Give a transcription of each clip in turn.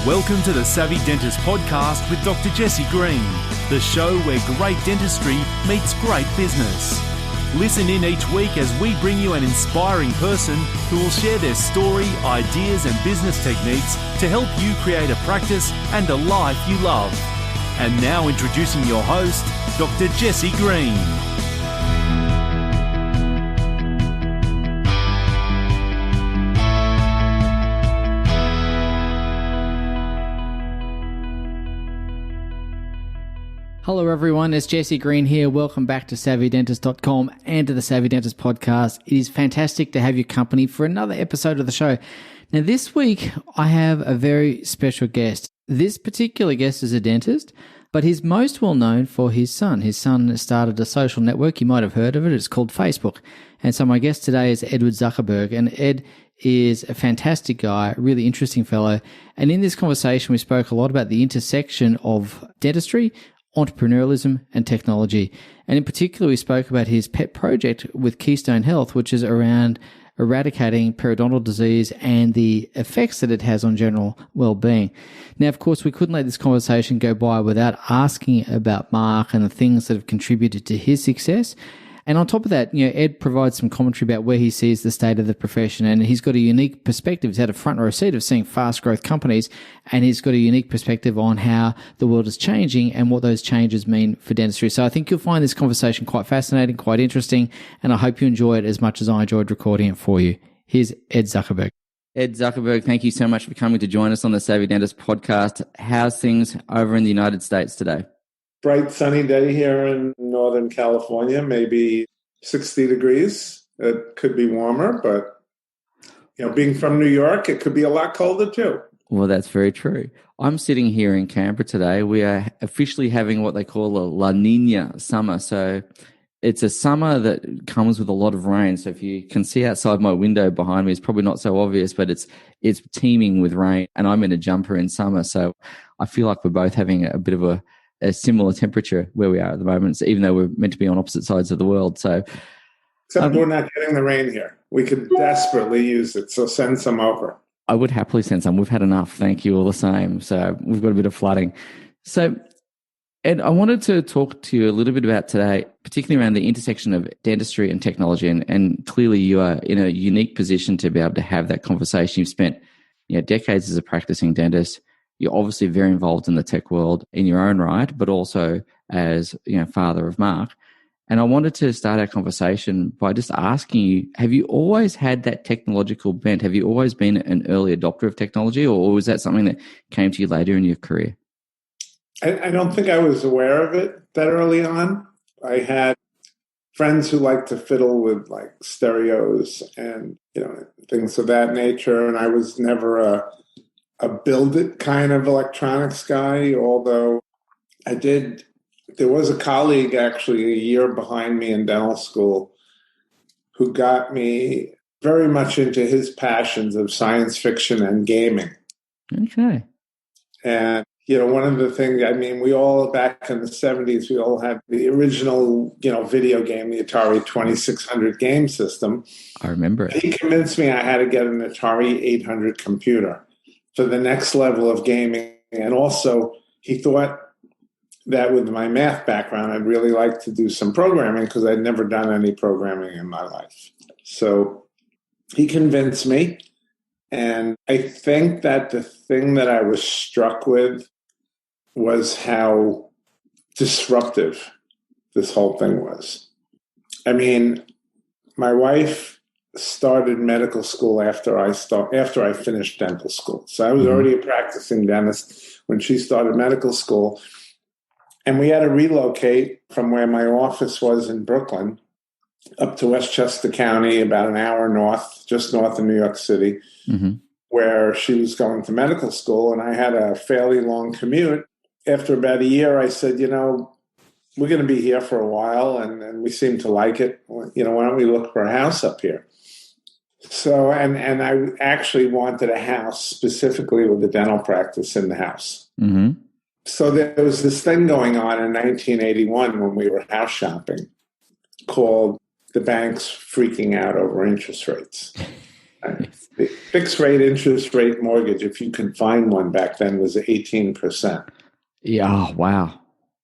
Welcome to the Savvy Dentist podcast with Dr. Jesse Green, the show where great dentistry meets great business. Listen in each week as we bring you an inspiring person who will share their story, ideas and business techniques to help you create a practice and a life you love. And now introducing your host, Dr. Jesse Green. Hello everyone, it's Jesse Green here. Welcome back to SavvyDentist.com and to the Savvy Dentist podcast. It is fantastic to have your company for another episode of the show. Now this week I have a very special guest. This particular guest is a dentist, but he's most well known for his son. His son started a social network. You might have heard of it. It's called Facebook. And so my guest today is Edward Zuckerberg. And Ed is a fantastic guy, a really interesting fellow. And in this conversation, we spoke a lot about the intersection of dentistry, entrepreneurialism and technology. And in particular, we spoke about his pet project with Keystone Health, which is around eradicating periodontal disease and the effects that it has on general well-being. Now, of course, we couldn't let this conversation go by without asking about Mark and the things that have contributed to his success. And on top of that, Ed provides some commentary about where he sees the state of the profession, and he's got a unique perspective. He's had a front row seat of seeing fast growth companies, and he's got a unique perspective on how the world is changing and what those changes mean for dentistry. So I think you'll find this conversation quite fascinating, quite interesting, and I hope you enjoy it as much as I enjoyed recording it for you. Here's Ed Zuckerberg. Ed Zuckerberg, thank you so much for coming to join us on the Savvy Dentist podcast. How's things over in the United States today? Bright sunny day here in Northern California, maybe 60 degrees. It could be warmer, but being from New York, it could be a lot colder too. Well, that's very true. I'm sitting here in Canberra today. We are officially having what they call a La Nina summer. So it's a summer that comes with a lot of rain. So if you can see outside my window behind me, it's probably not so obvious, but it's teeming with rain. And I'm in a jumper in summer. So I feel like we're both having a bit of a similar temperature where we are at the moment, so even though we're meant to be on opposite sides of the world. So, except we're not getting the rain here. We could desperately use it, so send some over. I would happily send some. We've had enough, thank you, all the same. So we've got a bit of flooding. So, Ed, I wanted to talk to you a little bit about today, particularly around the intersection of dentistry and technology. And clearly you are in a unique position to be able to have that conversation. You've spent decades as a practicing dentist. You're obviously very involved in the tech world in your own right, but also as father of Mark. And I wanted to start our conversation by just asking you, have you always had that technological bent? Have you always been an early adopter of technology, or was that something that came to you later in your career? I don't think I was aware of it that early on. I had friends who liked to fiddle with like stereos and things of that nature, and I was never a build it kind of electronics guy, although there was a colleague actually a year behind me in dental school who got me very much into his passions of science fiction and gaming. Okay. And, one of the things, we all back in the 70s, we all had the original, video game, the Atari 2600 game system. I remember it. He convinced me I had to get an Atari 800 computer for the next level of gaming. And also, he thought that with my math background, I'd really like to do some programming because I'd never done any programming in my life. So he convinced me. And I think that the thing that I was struck with was how disruptive this whole thing was. My wife started medical school after I finished dental school. So I was already a practicing dentist when she started medical school. And we had to relocate from where my office was in Brooklyn up to Westchester County, about an hour north, just north of New York City, where she was going to medical school. And I had a fairly long commute. After about a year, I said, we're going to be here for a while, and we seem to like it. Why don't we look for a house up here? So, and I actually wanted a house specifically with a dental practice in the house. Mm-hmm. So there was this thing going on in 1981 when we were house shopping called the banks freaking out over interest rates. The fixed rate interest rate mortgage, if you could find one back then, was 18%. Yeah. Oh, wow.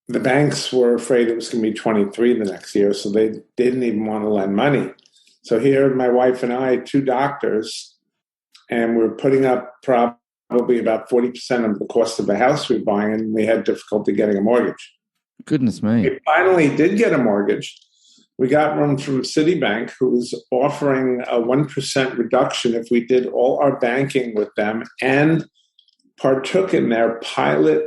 The banks were afraid it was going to be 23 the next year, so they didn't even want to lend money. So here, my wife and I, two doctors, and we're putting up probably about 40% of the cost of the house we're buying, and we had difficulty getting a mortgage. Goodness me. We finally did get a mortgage. We got one from Citibank, who was offering a 1% reduction if we did all our banking with them and partook in their pilot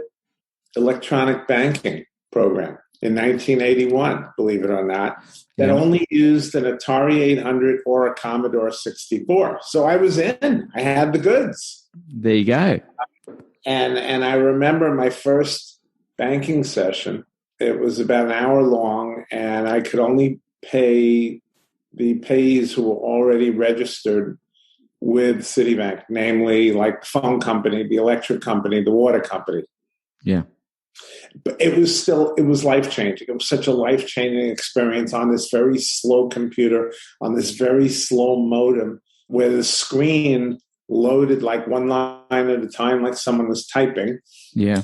electronic banking program in 1981, believe it or not, that only used an Atari 800 or a Commodore 64. So I was in. I had the goods. There you go. And I remember my first banking session. It was about an hour long, and I could only pay the payees who were already registered with Citibank, namely like the phone company, the electric company, the water company. Yeah. But it was life-changing. It was such a life-changing experience on this very slow computer, on this very slow modem, where the screen loaded like one line at a time, like someone was typing. Yeah.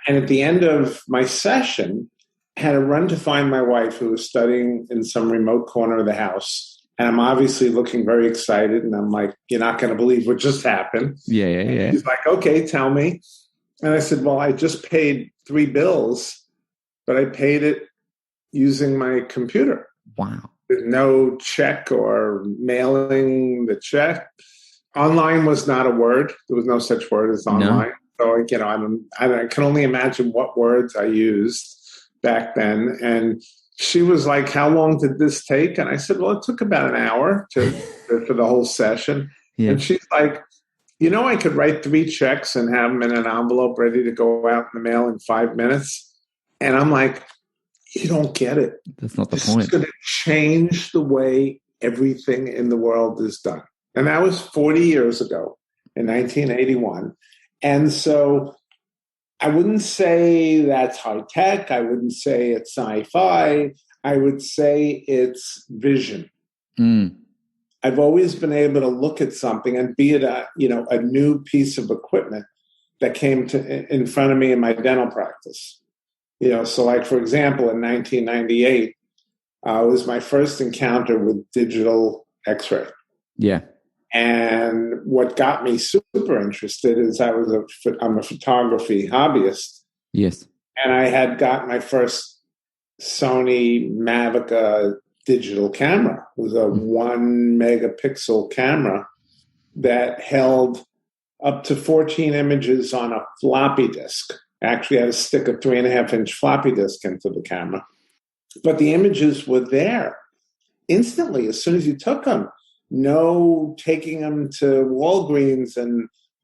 And at the end of my session, I had to run to find my wife, who was studying in some remote corner of the house. And I'm obviously looking very excited. And I'm like, you're not going to believe what just happened. Yeah. She's like, okay, tell me. And I said, well, I just paid 3 bills, but I paid it using my computer. Wow. With no check or mailing the check. Online was not a word. There was no such word as online. No. So, I can only imagine what words I used back then. And she was like, how long did this take? And I said, well, it took about an hour for the whole session. Yeah. And she's like, I could write 3 checks and have them in an envelope ready to go out in the mail in 5 minutes. And I'm like, you don't get it. That's not the this point. It's going to change the way everything in the world is done. And that was 40 years ago in 1981. And so I wouldn't say that's high tech. I wouldn't say it's sci-fi. I would say it's vision. I've always been able to look at something, and be it a new piece of equipment that came in front of me in my dental practice. So like, for example, in 1998, was my first encounter with digital X-ray. Yeah. And what got me super interested is I'm a photography hobbyist. Yes. And I had got my first Sony Mavic digital camera. It was a 1 megapixel camera that held up to 14 images on a floppy disk. Actually, I had to stick a 3.5-inch floppy disk into the camera. But the images were there instantly as soon as you took them. No taking them to Walgreens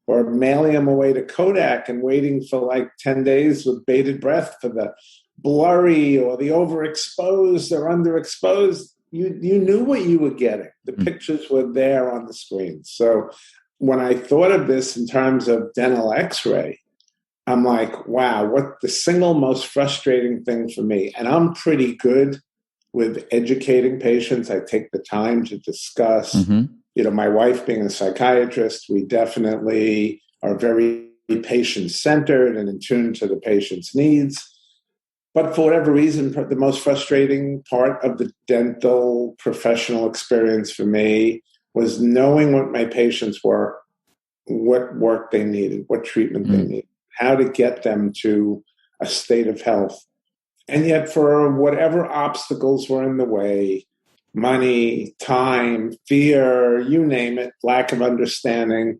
or mailing them away to Kodak and waiting for like 10 days with bated breath for the blurry or the overexposed or underexposed. You knew what you were getting. The pictures were there on the screen. So when I thought of this in terms of dental X-ray, I'm like, wow, what the single most frustrating thing for me, and I'm pretty good with educating patients. I take the time to discuss. My wife being a psychiatrist, we definitely are very patient-centered and in tune to the patient's needs. But for whatever reason, the most frustrating part of the dental professional experience for me was knowing what my patients were, what work they needed, what treatment they needed, how to get them to a state of health. And yet, for whatever obstacles were in the way, money, time, fear, you name it, lack of understanding,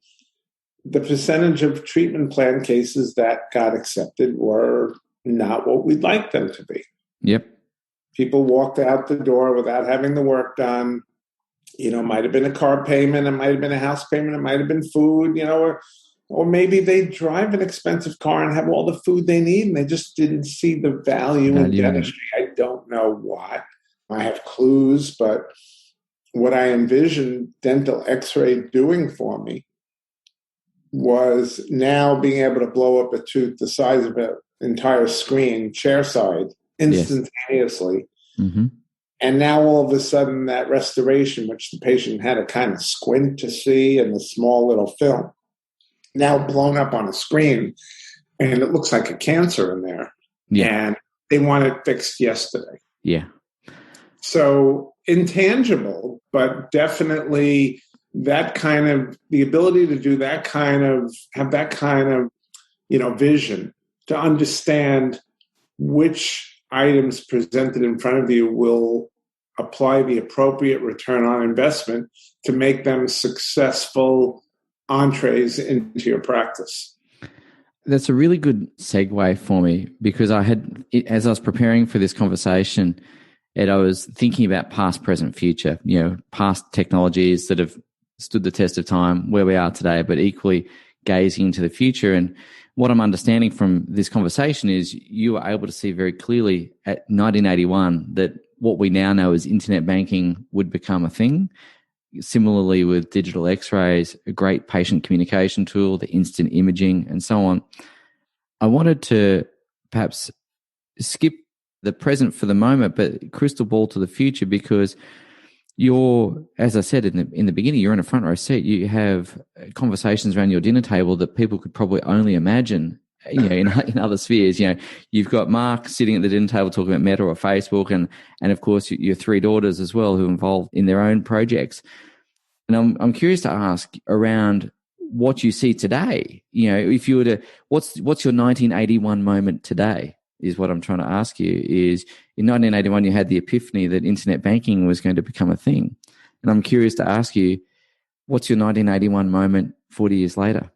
the percentage of treatment plan cases that got accepted were not what we'd like them to be. Yep. People walked out the door without having the work done. It might have been a car payment, it might have been a house payment, it might have been food, or maybe they drive an expensive car and have all the food they need, and they just didn't see the value in dentistry. I don't know what. I have clues, but what I envisioned dental X-ray doing for me was now being able to blow up a tooth the size of an entire screen, chair side, instantaneously, And now all of a sudden that restoration, which the patient had to kind of squint to see in the small little film, now blown up on a screen, and it looks like a cancer in there. Yeah. And they want it fixed yesterday. Yeah. So intangible, but definitely that kind of, the ability to do that kind of, have that kind of, vision to understand which items presented in front of you will apply the appropriate return on investment to make them successful entrees into your practice. That's a really good segue for me, because as I was preparing for this conversation, and I was thinking about past, present, future, past technologies that have stood the test of time, where we are today, but equally gazing into the future. And what I'm understanding from this conversation is you were able to see very clearly at 1981 that what we now know as internet banking would become a thing. Similarly with digital x-rays, a great patient communication tool, the instant imaging, and so on. I wanted to perhaps skip the present for the moment, but crystal ball to the future, because you're, as I said in the beginning, you're in a front row seat. You have conversations around your dinner table that people could probably only imagine, in other spheres. You've got Mark sitting at the dinner table talking about Meta or Facebook, and of course your three daughters as well, who are involved in their own projects. And I'm curious to ask around what you see today. If you were to, what's your 1981 moment today? Is what I'm trying to ask you. Is in 1981 you had the epiphany that internet banking was going to become a thing, and I'm curious to ask you, what's your 1981 moment 40 years later?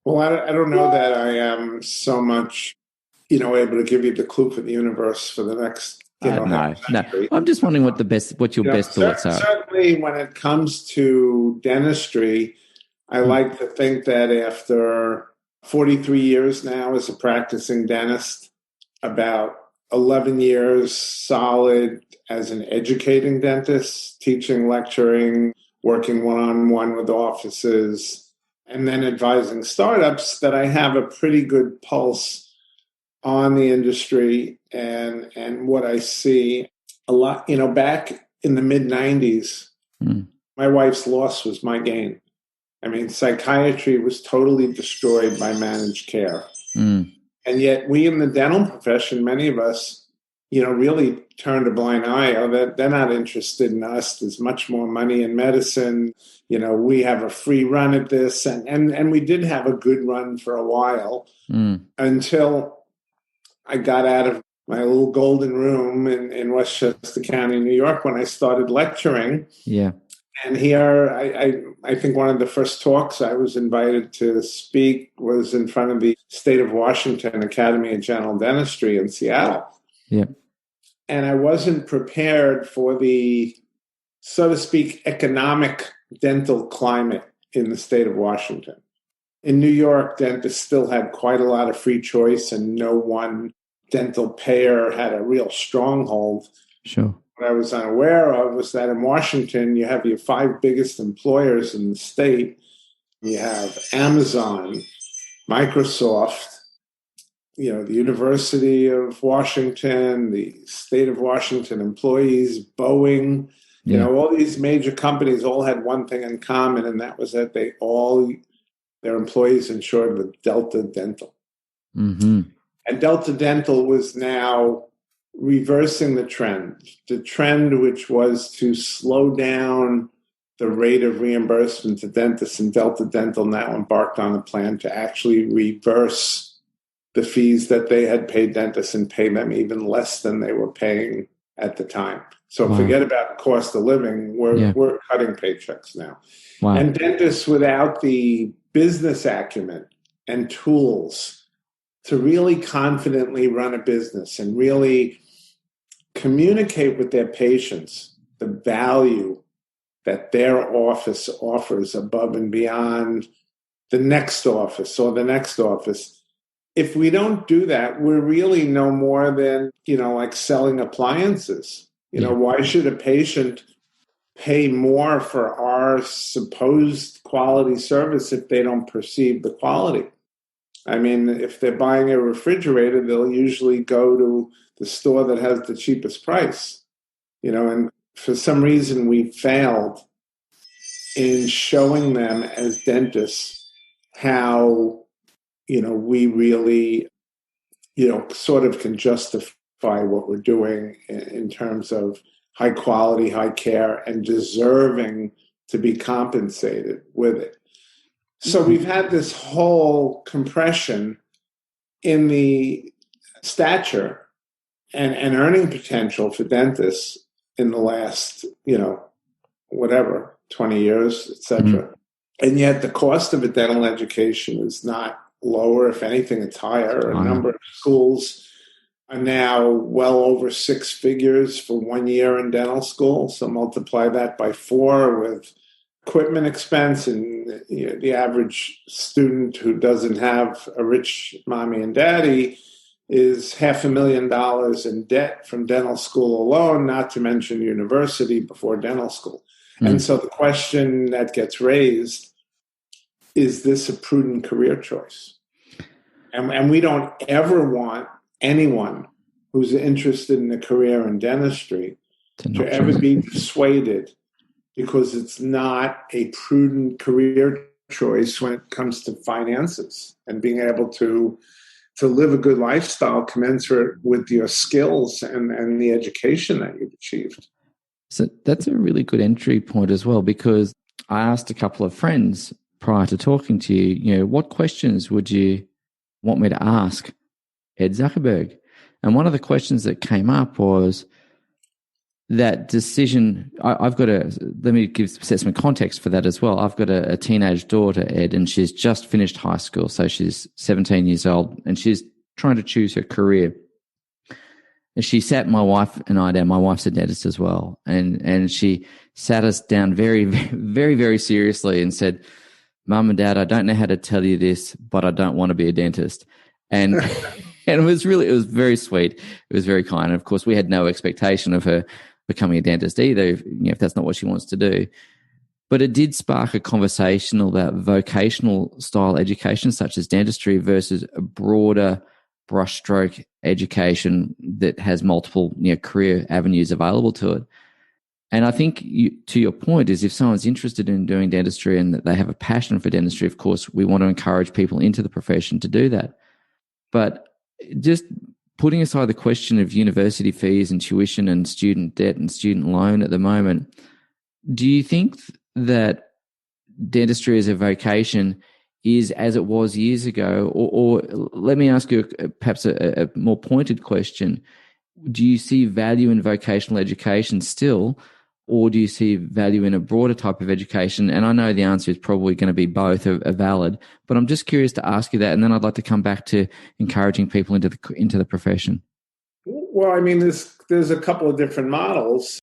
Well, I don't know that I am so much, able to give you the clue for the universe for the next. No. I'm just wondering what your best thoughts are. Certainly, when it comes to dentistry, I like to think that after 43 years now as a practicing dentist, about 11 years solid as an educating dentist, teaching, lecturing, working one-on-one with offices, and then advising startups, that I have a pretty good pulse on the industry and what I see a lot. Back in the mid-90s, my wife's loss was my gain. I mean, psychiatry was totally destroyed by managed care. And yet we in the dental profession, many of us, really turned a blind eye. They're not interested in us. There's much more money in medicine. We have a free run at this. And we did have a good run for a while until I got out of my little golden room in Westchester County, New York, when I started lecturing. Yeah. And here, I think one of the first talks I was invited to speak was in front of the State of Washington Academy of General Dentistry in Seattle. Yeah. And I wasn't prepared for the, so to speak, economic dental climate in the state of Washington. In New York, dentists still had quite a lot of free choice, and no one dental payer had a real stronghold. Sure. What I was unaware of was that in Washington, you have your 5 biggest employers in the state. You have Amazon, Microsoft, the University of Washington, the state of Washington employees, Boeing, all these major companies all had one thing in common, and that was that their employees insured with Delta Dental. Mm-hmm. And Delta Dental was now reversing the trend which was to slow down the rate of reimbursement to dentists, and Delta Dental now embarked on a plan to actually reverse the fees that they had paid dentists and pay them even less than they were paying at the time. So forget about cost of living. We're cutting paychecks now. Wow. And dentists without the business acumen and tools to really confidently run a business and really communicate with their patients the value that their office offers above and beyond the next office or the next office. If we don't do that, we're really no more than, like selling appliances. Why should a patient pay more for our supposed quality service if they don't perceive the quality? I mean, if they're buying a refrigerator, they'll usually go to the store that has the cheapest price. and for some reason we failed in showing them as dentists how, we really, sort of can justify what we're doing in terms of high quality, high care, and deserving to be compensated with it. So we've had this whole compression in the stature and earning potential for dentists in the last, 20 years, et cetera. Mm-hmm. And yet the cost of a dental education is not lower. If anything, it's higher. A number of schools are now well over six figures for 1 year in dental school. So multiply that by 4 with equipment expense, and the average student who doesn't have a rich mommy and daddy is $500,000 in debt from dental school alone, not to mention university before dental school. Mm. And so the question that gets raised, is this a prudent career choice? And we don't ever want anyone who's interested in a career in dentistry to ever be persuaded, because it's not a prudent career choice when it comes to finances and being able to live a good lifestyle commensurate with your skills and the education that you've achieved. So that's a really good entry point as well, because I asked a couple of friends prior to talking to you, what questions would you want me to ask Ed Zuckerberg? And one of the questions that came up was that decision. I've got let me set some context for that as well. I've got a teenage daughter, Ed, and she's just finished high school. So she's 17 years old and she's trying to choose her career. And she sat my wife and I down. My wife's a dentist as well. And she sat us down very, very, very seriously and said, Mum and Dad, I don't know how to tell you this, but I don't want to be a dentist. And and it was very sweet. It was very kind. And of course, we had no expectation of her becoming a dentist either, if that's not what she wants to do. But it did spark a conversation about vocational style education, such as dentistry, versus a broader brushstroke education that has multiple career avenues available to it. And I think to your point is, if someone's interested in doing dentistry and that they have a passion for dentistry, of course, we want to encourage people into the profession to do that. But just putting aside the question of university fees and tuition and student debt and student loan at the moment, do you think that dentistry as a vocation is as it was years ago? Or let me ask you perhaps a more pointed question. Do you see value in vocational education still, or do you see value in a broader type of education? And I know the answer is probably going to be both are valid, but I'm just curious to ask you that, and then I'd like to come back to encouraging people into the profession. Well, I mean, there's a couple of different models.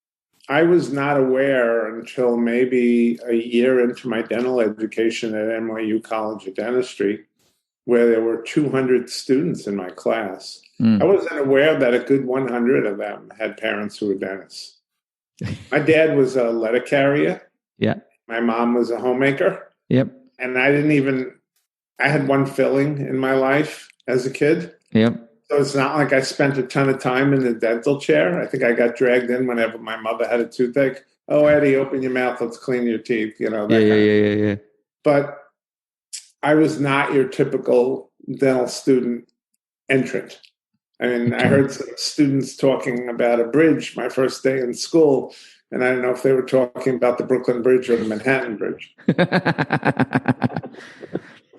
I was not aware until maybe a year into my dental education at NYU College of Dentistry, where there were 200 students in my class. I wasn't aware that a good 100 of them had parents who were dentists. My dad was a letter carrier. Yeah. My mom was a homemaker. Yep. And I had one filling in my life as a kid. Yep. So it's not like I spent a ton of time in the dental chair. I think I got dragged in whenever my mother had a toothache. Oh, Eddie, open your mouth. Let's clean your teeth. Yeah. But I was not your typical dental student entrant. I mean, I heard some students talking about a bridge my first day in school, and I don't know if they were talking about the Brooklyn Bridge or the Manhattan Bridge.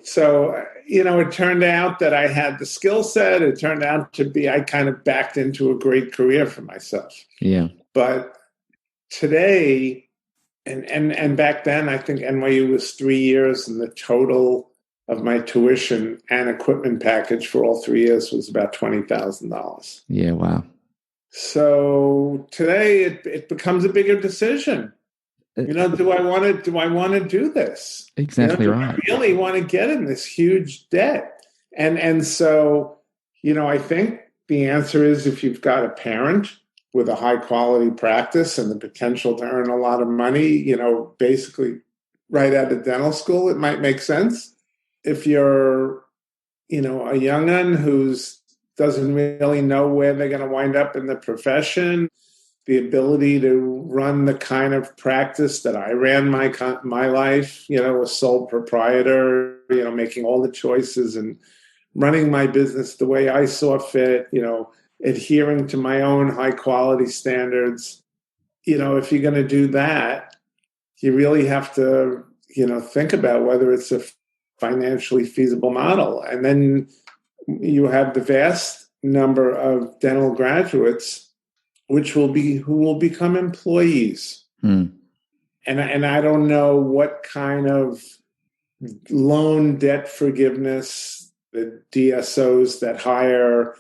So, it turned out that I had the skill set. It turned out to be, I kind of backed into a great career for myself. Yeah. But today, and back then, I think NYU was 3 years, and the total of my tuition and equipment package for all 3 years was about $20,000. Yeah, wow. So today it becomes a bigger decision. Do I want to do this? Exactly right. I really want to get in this huge debt. And so, I think the answer is, if you've got a parent with a high quality practice and the potential to earn a lot of money, basically right out of dental school, it might make sense. If you're, a young'un who doesn't really know where they're going to wind up in the profession, the ability to run the kind of practice that I ran my life, a sole proprietor, making all the choices and running my business the way I saw fit, adhering to my own high quality standards. If you're going to do that, you really have to, think about whether it's a financially feasible model. And then you have the vast number of dental graduates who will become employees. And I don't know what kind of loan debt forgiveness the DSOs that hire,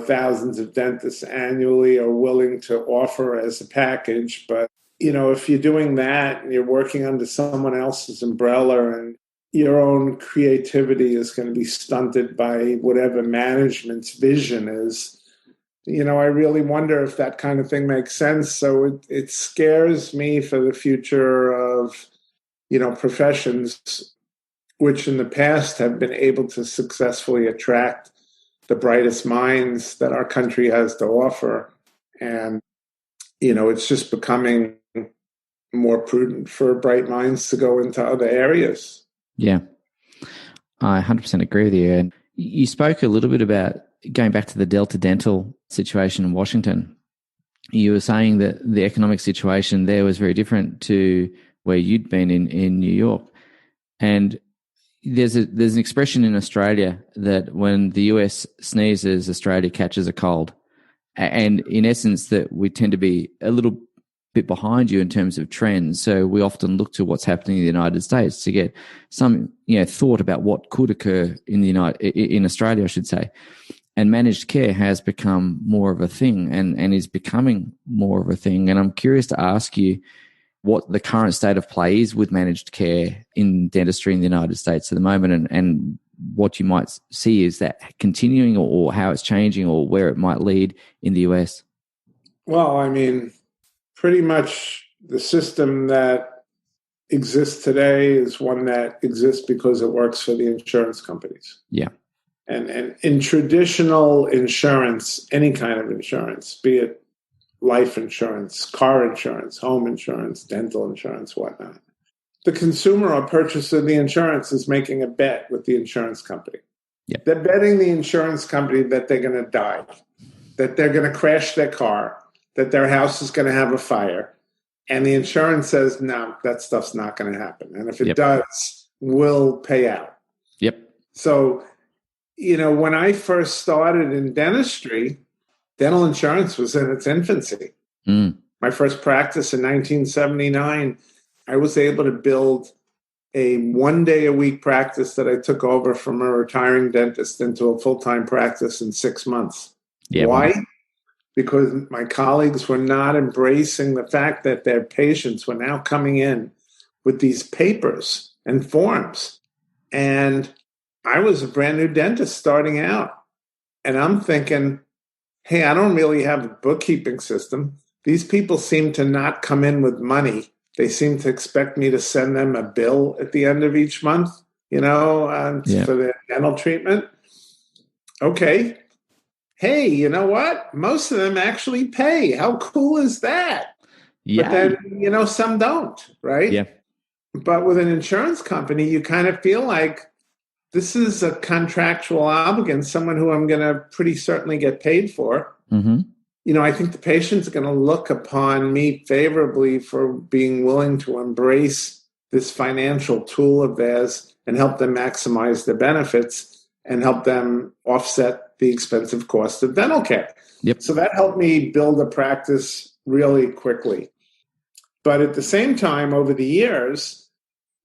thousands of dentists annually are willing to offer as a package. But, if you're doing that and you're working under someone else's umbrella and your own creativity is going to be stunted by whatever management's vision is, I really wonder if that kind of thing makes sense. So it scares me for the future of, professions which in the past have been able to successfully attract the brightest minds that our country has to offer. And, it's just becoming more prudent for bright minds to go into other areas. Yeah, I 100% agree with you. And you spoke a little bit about going back to the Delta Dental situation in Washington. You were saying that the economic situation there was very different to where you'd been in New York. And there's an expression in Australia that when the US sneezes, Australia catches a cold. And in essence, that we tend to be a little bit behind you in terms of trends. So we often look to what's happening in the United States to get some, thought about what could occur in Australia, I should say. And managed care has become more of a thing and is becoming more of a thing. And I'm curious to ask you what the current state of play is with managed care in dentistry in the United States at the moment, and what you might see is that continuing or how it's changing or where it might lead in the US. Well, pretty much the system that exists today is one that exists because it works for the insurance companies. Yeah. And in traditional insurance, any kind of insurance, be it life insurance, car insurance, home insurance, dental insurance, whatnot, the consumer or purchaser of the insurance is making a bet with the insurance company. Yep. They're betting the insurance company that they're going to die, that they're going to crash their car, that their house is going to have a fire. And the insurance says, no, that stuff's not going to happen. And if it does, we'll pay out. Yep. So, when I first started in dentistry, dental insurance was in its infancy. My first practice in 1979, I was able to build a 1-day-a-week practice that I took over from a retiring dentist into a full-time practice in 6 months. Yeah, why? Because my colleagues were not embracing the fact that their patients were now coming in with these papers and forms. And I was a brand new dentist starting out. And I'm thinking, hey, I don't really have a bookkeeping system. These people seem to not come in with money. They seem to expect me to send them a bill at the end of each month, for their dental treatment. Okay. Hey, you know what? Most of them actually pay. How cool is that? Yeah. But then, some don't, right? Yeah. But with an insurance company, you kind of feel like this is a contractual obligant, someone who I'm going to pretty certainly get paid for. Mm-hmm. I think the patient's going to look upon me favorably for being willing to embrace this financial tool of theirs and help them maximize their benefits and help them offset the expensive cost of dental care. Yep. So that helped me build a practice really quickly. But at the same time, over the years,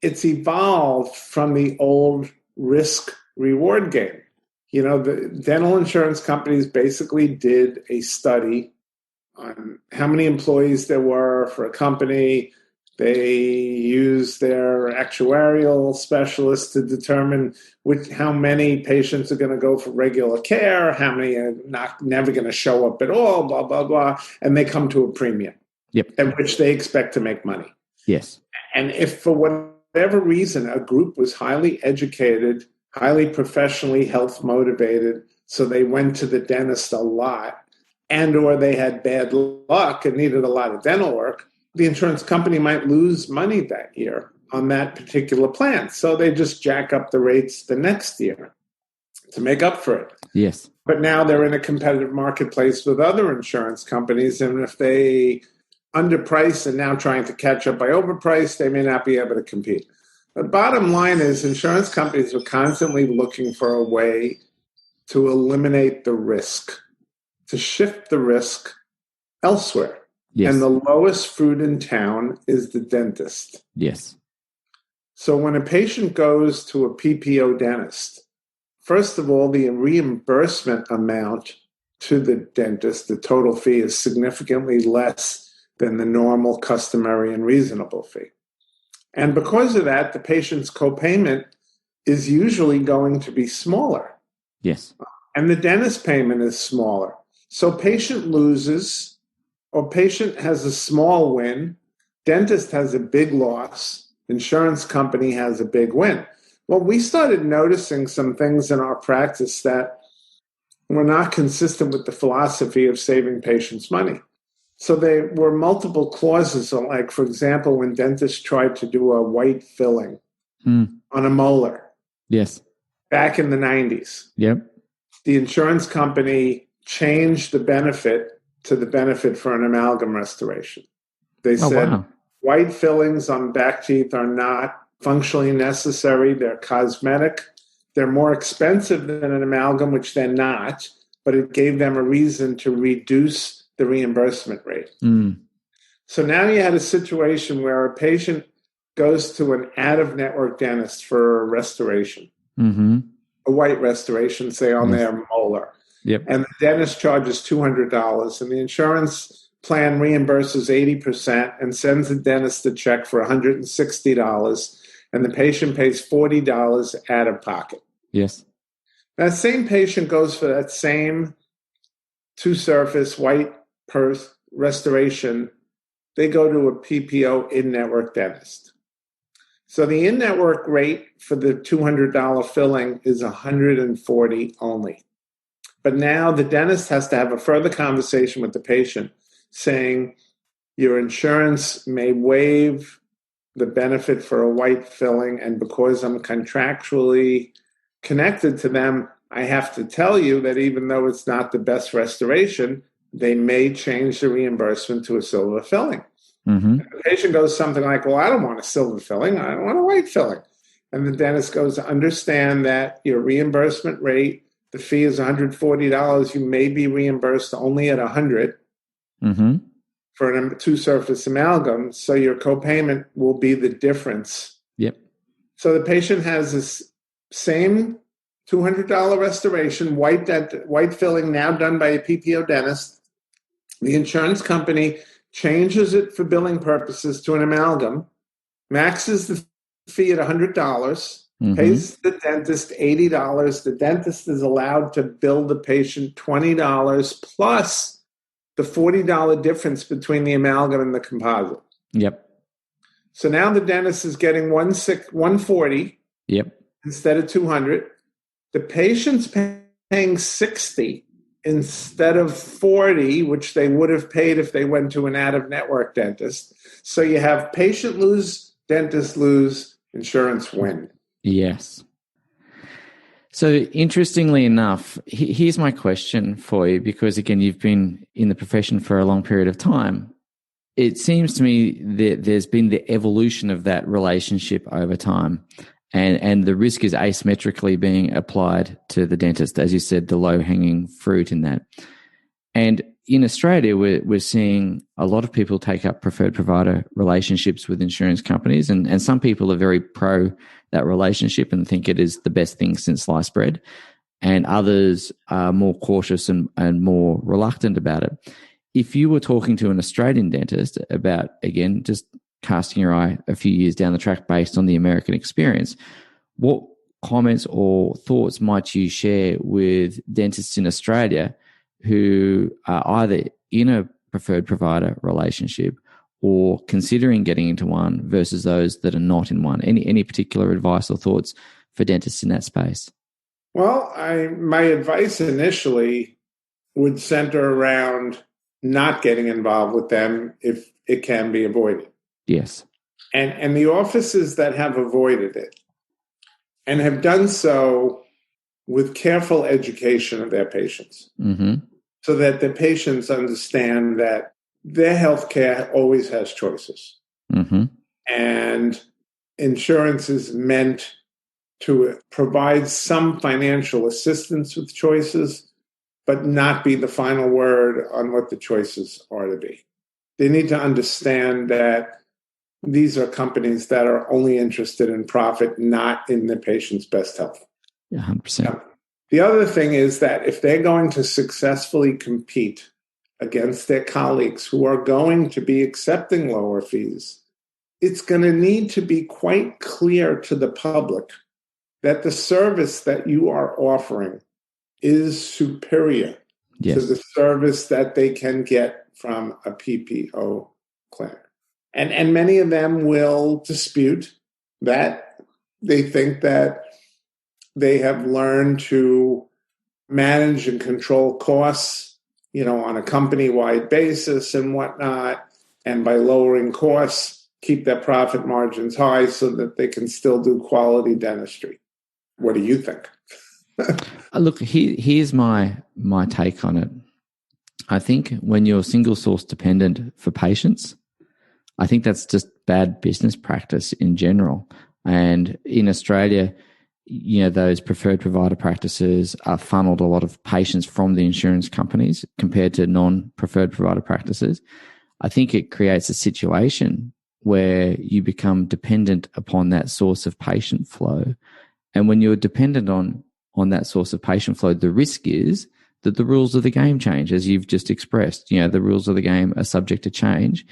it's evolved from the old risk-reward game. The dental insurance companies basically did a study on how many employees there were for a company. They used their actuarial specialists to determine how many patients are going to go for regular care, how many are never going to show up at all, blah, blah, blah. And they come to a premium at which they expect to make money. Yes. And if for whatever reason a group was highly educated, highly professionally health motivated, so they went to the dentist a lot, and or they had bad luck and needed a lot of dental work, the insurance company might lose money that year on that particular plan. So they just jack up the rates the next year to make up for it. Yes. But now they're in a competitive marketplace with other insurance companies, and if they underprice and now trying to catch up by overprice, they may not be able to compete. The bottom line is insurance companies are constantly looking for a way to eliminate the risk, to shift the risk elsewhere. Yes. And the lowest fruit in town is the dentist. Yes. So when a patient goes to a PPO dentist, first of all, the reimbursement amount to the dentist, the total fee, is significantly less than the normal, customary, and reasonable fee. And because of that, the patient's copayment is usually going to be smaller. Yes. And the dentist payment is smaller. So patient loses, or patient has a small win, dentist has a big loss, insurance company has a big win. Well, we started noticing some things in our practice that were not consistent with the philosophy of saving patients money. So there were multiple clauses, like, for example, when dentists tried to do a white filling on a molar. Yes. Back in the 90s. Yep. The insurance company changed the benefit to the benefit for an amalgam restoration. They said white fillings on back teeth are not functionally necessary. They're cosmetic. They're more expensive than an amalgam, which they're not, but it gave them a reason to reduce the reimbursement rate. So now you had a situation where a patient goes to an out-of-network dentist for a restoration, a white restoration, say on their molar. Yep. And the dentist charges $200, and the insurance plan reimburses 80% and sends the dentist a check for $160, and the patient pays $40 out of pocket. Yes. That same patient goes for that same two-surface white purse restoration. They go to a PPO in-network dentist. So the in-network rate for the $200 filling is $140 only. But now the dentist has to have a further conversation with the patient saying, your insurance may waive the benefit for a white filling, and because I'm contractually connected to them, I have to tell you that even though it's not the best restoration, they may change the reimbursement to a silver filling. The patient goes something like, well, I don't want a silver filling. I want a white filling. And the dentist goes, understand that your reimbursement rate, the fee is $140. You may be reimbursed only at $100 for a two-surface amalgam. So your copayment will be the difference. Yep. So the patient has this same $200 restoration, white filling, now done by a PPO dentist. The insurance company changes it for billing purposes to an amalgam, maxes the fee at $100, pays the dentist $80. The dentist is allowed to bill the patient $20 plus the $40 difference between the amalgam and the composite. Yep. So now the dentist is getting $140 instead of $200. The patient's paying $60 instead of $40, which they would have paid if they went to an out-of-network dentist. So you have patient lose, dentist lose, insurance win. Yes. So interestingly enough, here's my question for you, because again, you've been in the profession for a long period of time. It seems to me that there's been the evolution of that relationship over time. And the risk is asymmetrically being applied to the dentist, as you said, the low-hanging fruit in that. And in Australia, we're seeing a lot of people take up preferred provider relationships with insurance companies, and some people are very pro that relationship and think it is the best thing since sliced bread, and others are more cautious and more reluctant about it. If you were talking to an Australian dentist about, again, just casting your eye a few years down the track based on the American experience, what comments or thoughts might you share with dentists in Australia who are either in a preferred provider relationship or considering getting into one versus those that are not in one? Any particular advice or thoughts for dentists in that space? Well, my advice initially would center around not getting involved with them if it can be avoided. Yes. And the offices that have avoided it and have done so with careful education of their patients, so that the patients understand that their healthcare always has choices. And insurance is meant to provide some financial assistance with choices, but not be the final word on what the choices are to be. They need to understand that these are companies that are only interested in profit, not in the patient's best health. Yeah, 100%. The other thing is that if they're going to successfully compete against their colleagues who are going to be accepting lower fees, it's going to need to be quite clear to the public that the service that you are offering is superior to the service that they can get from a PPO clinic. And many of them will dispute that. They think that they have learned to manage and control costs, on a company-wide basis and whatnot, and by lowering costs, keep their profit margins high so that they can still do quality dentistry. What do you think? Look, here's my take on it. I think when you're single source dependent for patients, I think that's just bad business practice in general. And in Australia, those preferred provider practices are funneled a lot of patients from the insurance companies compared to non-preferred provider practices. I think it creates a situation where you become dependent upon that source of patient flow. And when you're dependent on that source of patient flow, the risk is that the rules of the game change, as you've just expressed. The rules of the game are subject to change.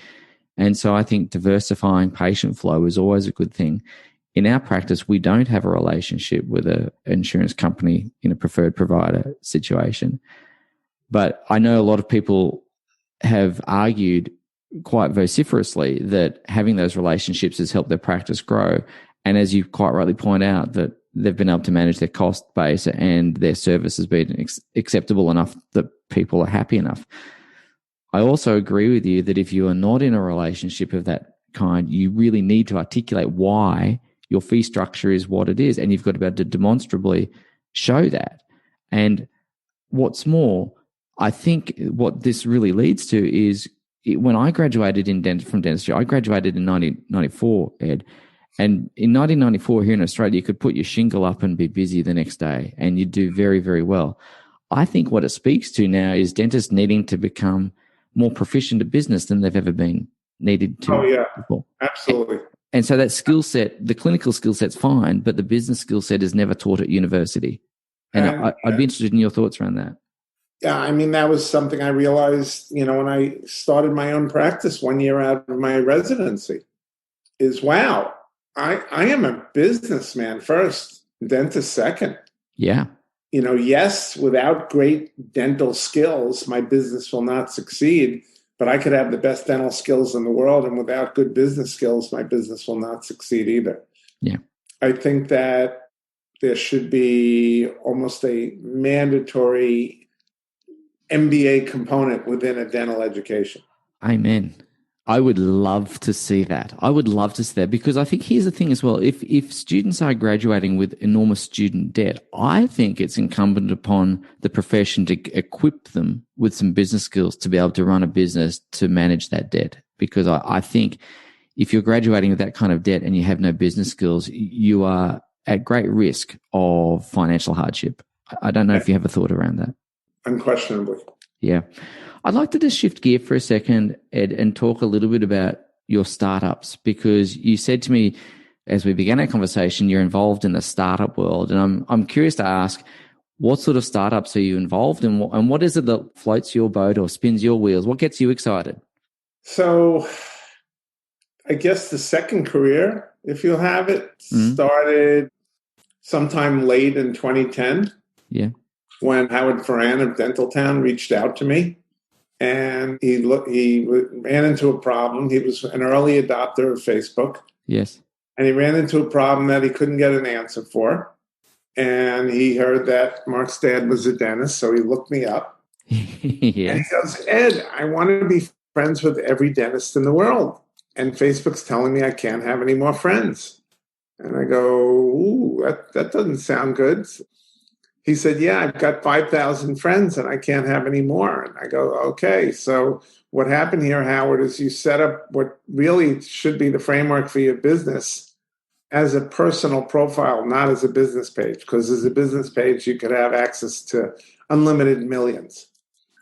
And so I think diversifying patient flow is always a good thing. In our practice, we don't have a relationship with an insurance company in a preferred provider situation. But I know a lot of people have argued quite vociferously that having those relationships has helped their practice grow. And as you quite rightly point out, that they've been able to manage their cost base and their service has been acceptable enough that people are happy enough. I also agree with you that if you are not in a relationship of that kind, you really need to articulate why your fee structure is what it is. And you've got to be able to demonstrably show that. And what's more, I think what this really leads to is when I graduated from dentistry, I graduated in 1994, Ed. And in 1994 here in Australia, you could put your shingle up and be busy the next day and you'd do very, very well. I think what it speaks to now is dentists needing to become more proficient at business than they've ever been needed to. Oh, yeah, before. Absolutely. And so that skill set, the clinical skill set's fine, but the business skill set is never taught at university. And I'd be interested in your thoughts around that. Yeah, I mean, that was something I realized, when I started my own practice 1 year out of my residency, is wow, I am a businessman first, dentist second. Yeah. Yes, without great dental skills, my business will not succeed, but I could have the best dental skills in the world, and without good business skills, my business will not succeed either. Yeah. I think that there should be almost a mandatory MBA component within a dental education. Amen. I would love to see that. Because I think here's the thing as well. If students are graduating with enormous student debt, I think it's incumbent upon the profession to equip them with some business skills to be able to run a business to manage that debt. Because I think if you're graduating with that kind of debt and you have no business skills, you are at great risk of financial hardship. I don't know if you have a thought around that. Unquestionably. Yeah. I'd like to just shift gear for a second, Ed, and talk a little bit about your startups, because you said to me as we began our conversation, you're involved in the startup world. And I'm curious to ask, what sort of startups are you involved in, and what is it that floats your boat or spins your wheels? What gets you excited? So I guess the second career, if you'll have it, started sometime late in 2010. Yeah. When Howard Ferran of Dentaltown reached out to me, and he ran into a problem. He was an early adopter of Facebook. Yes. And he ran into a problem that he couldn't get an answer for. And he heard that Mark's dad was a dentist, so he looked me up. Yeah. And he goes, Ed, I want to be friends with every dentist in the world. And Facebook's telling me I can't have any more friends. And I go, ooh, that doesn't sound good. He said, yeah, I've got 5,000 friends and I can't have any more. And I go, okay. So what happened here, Howard, is you set up what really should be the framework for your business as a personal profile, not as a business page. Because as a business page, you could have access to unlimited millions.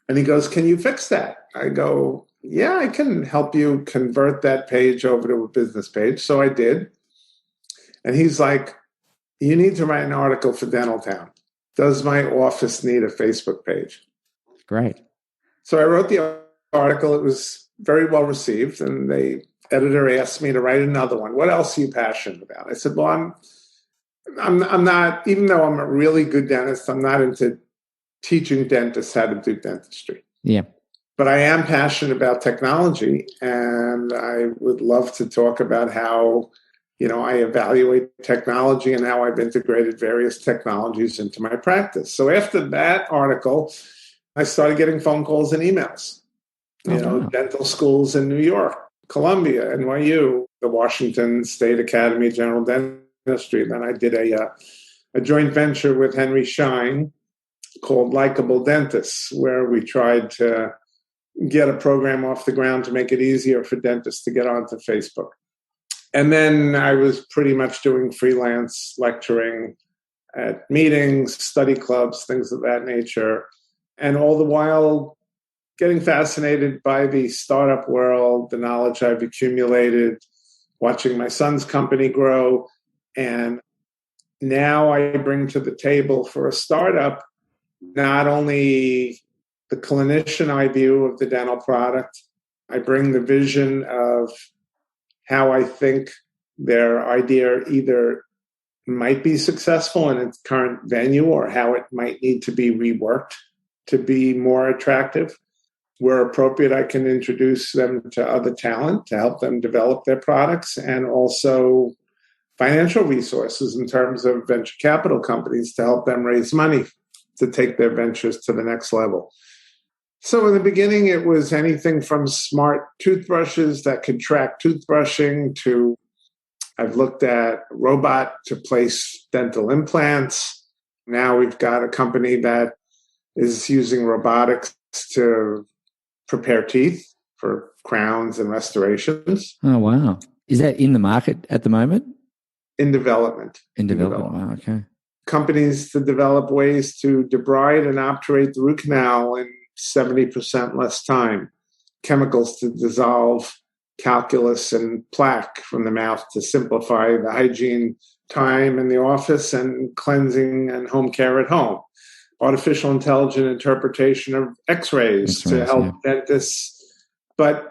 And he goes, can you fix that? I go, yeah, I can help you convert that page over to a business page. So I did. And he's like, you need to write an article for Dental Town. Does my office need a Facebook page? Great. So I wrote the article. It was very well received. And the editor asked me to write another one. What else are you passionate about? I said, well, I'm not, even though I'm a really good dentist, I'm not into teaching dentists how to do dentistry. Yeah. But I am passionate about technology, and I would love to talk about how, I evaluate technology and how I've integrated various technologies into my practice. So after that article, I started getting phone calls and emails. Wow. Dental schools in New York, Columbia, NYU, the Washington State Academy of General Dentistry. Then I did a joint venture with Henry Schein called Likeable Dentists, where we tried to get a program off the ground to make it easier for dentists to get onto Facebook. And then I was pretty much doing freelance lecturing at meetings, study clubs, things of that nature. And all the while getting fascinated by the startup world, the knowledge I've accumulated, watching my son's company grow. And now I bring to the table for a startup not only the clinician eye view of the dental product, I bring the vision of how I think their idea either might be successful in its current venue or how it might need to be reworked to be more attractive. Where appropriate, I can introduce them to other talent to help them develop their products, and also financial resources in terms of venture capital companies to help them raise money to take their ventures to the next level. So in the beginning, it was anything from smart toothbrushes that could track toothbrushing to I've looked at a robot to place dental implants. Now we've got a company that is using robotics to prepare teeth for crowns and restorations. Oh, wow. Is that in the market at the moment? In development. Wow, okay. Companies to develop ways to debride and obturate the root canal in 70% less time. Chemicals to dissolve calculus and plaque from the mouth to simplify the hygiene time in the office and cleansing and home care at home. Artificial intelligent interpretation of x-rays to help dentists. But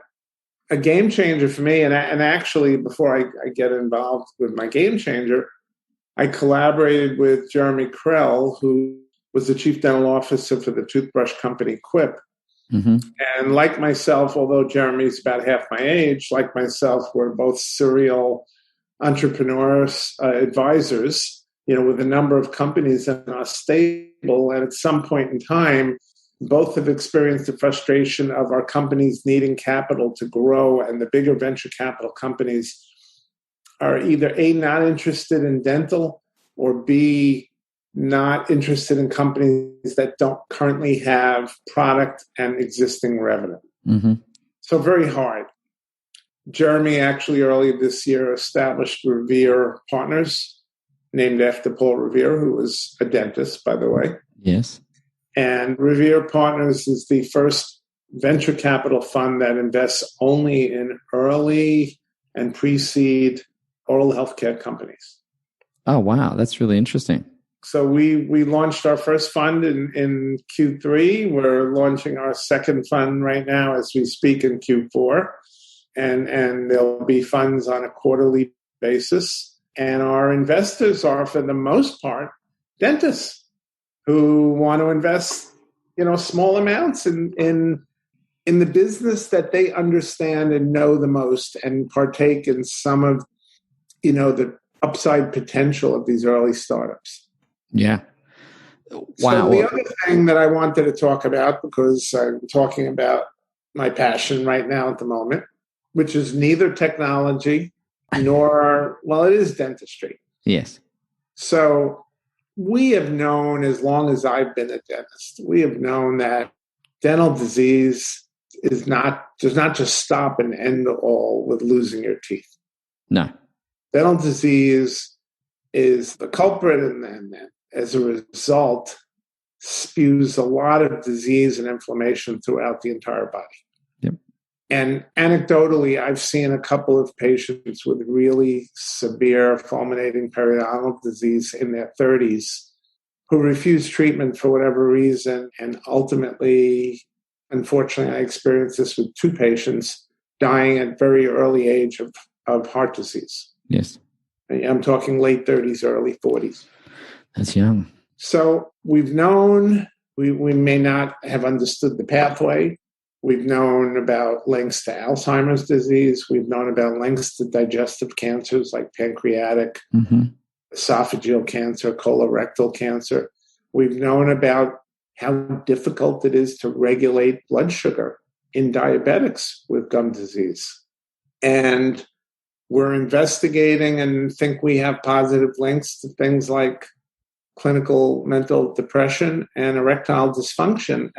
a game changer for me, and actually before I get involved with my game changer, I collaborated with Jeremy Krell, who was the chief dental officer for the toothbrush company Quip. Mm-hmm. And like myself, although Jeremy's about half my age, like myself, we're both serial entrepreneurs, advisors, with a number of companies in our stable. And at some point in time, both have experienced the frustration of our companies needing capital to grow, and the bigger venture capital companies are either A, not interested in dental, or B, not interested in companies that don't currently have product and existing revenue. Mm-hmm. So very hard. Jeremy actually earlier this year established Revere Partners, named after Paul Revere, who was a dentist, by the way. Yes. And Revere Partners is the first venture capital fund that invests only in early and pre-seed oral healthcare companies. Oh, wow. That's really interesting. So we launched our first fund in Q3. We're launching our second fund right now as we speak in Q4. And there'll be funds on a quarterly basis. And our investors are, for the most part, dentists who want to invest, small amounts in the business that they understand and know the most, and partake in some of, the upside potential of these early startups. Yeah. Wow. So the other thing that I wanted to talk about, because I'm talking about my passion right now at the moment, which is neither technology nor, well, it is dentistry. Yes. So we have known, as long as I've been a dentist, we have known that dental disease does not just stop and end all with losing your teeth. No. Dental disease is the culprit, and then as a result, spews a lot of disease and inflammation throughout the entire body. Yep. And anecdotally, I've seen a couple of patients with really severe fulminating periodontal disease in their 30s who refused treatment for whatever reason. And ultimately, unfortunately, I experienced this with 2 patients dying at very early age of heart disease. Yes. I'm talking late 30s, early 40s. That's young. So we've known, we may not have understood the pathway. We've known about links to Alzheimer's disease. We've known about links to digestive cancers like pancreatic, esophageal cancer, colorectal cancer. We've known about how difficult it is to regulate blood sugar in diabetics with gum disease. And we're investigating and think we have positive links to things like clinical mental depression and erectile dysfunction,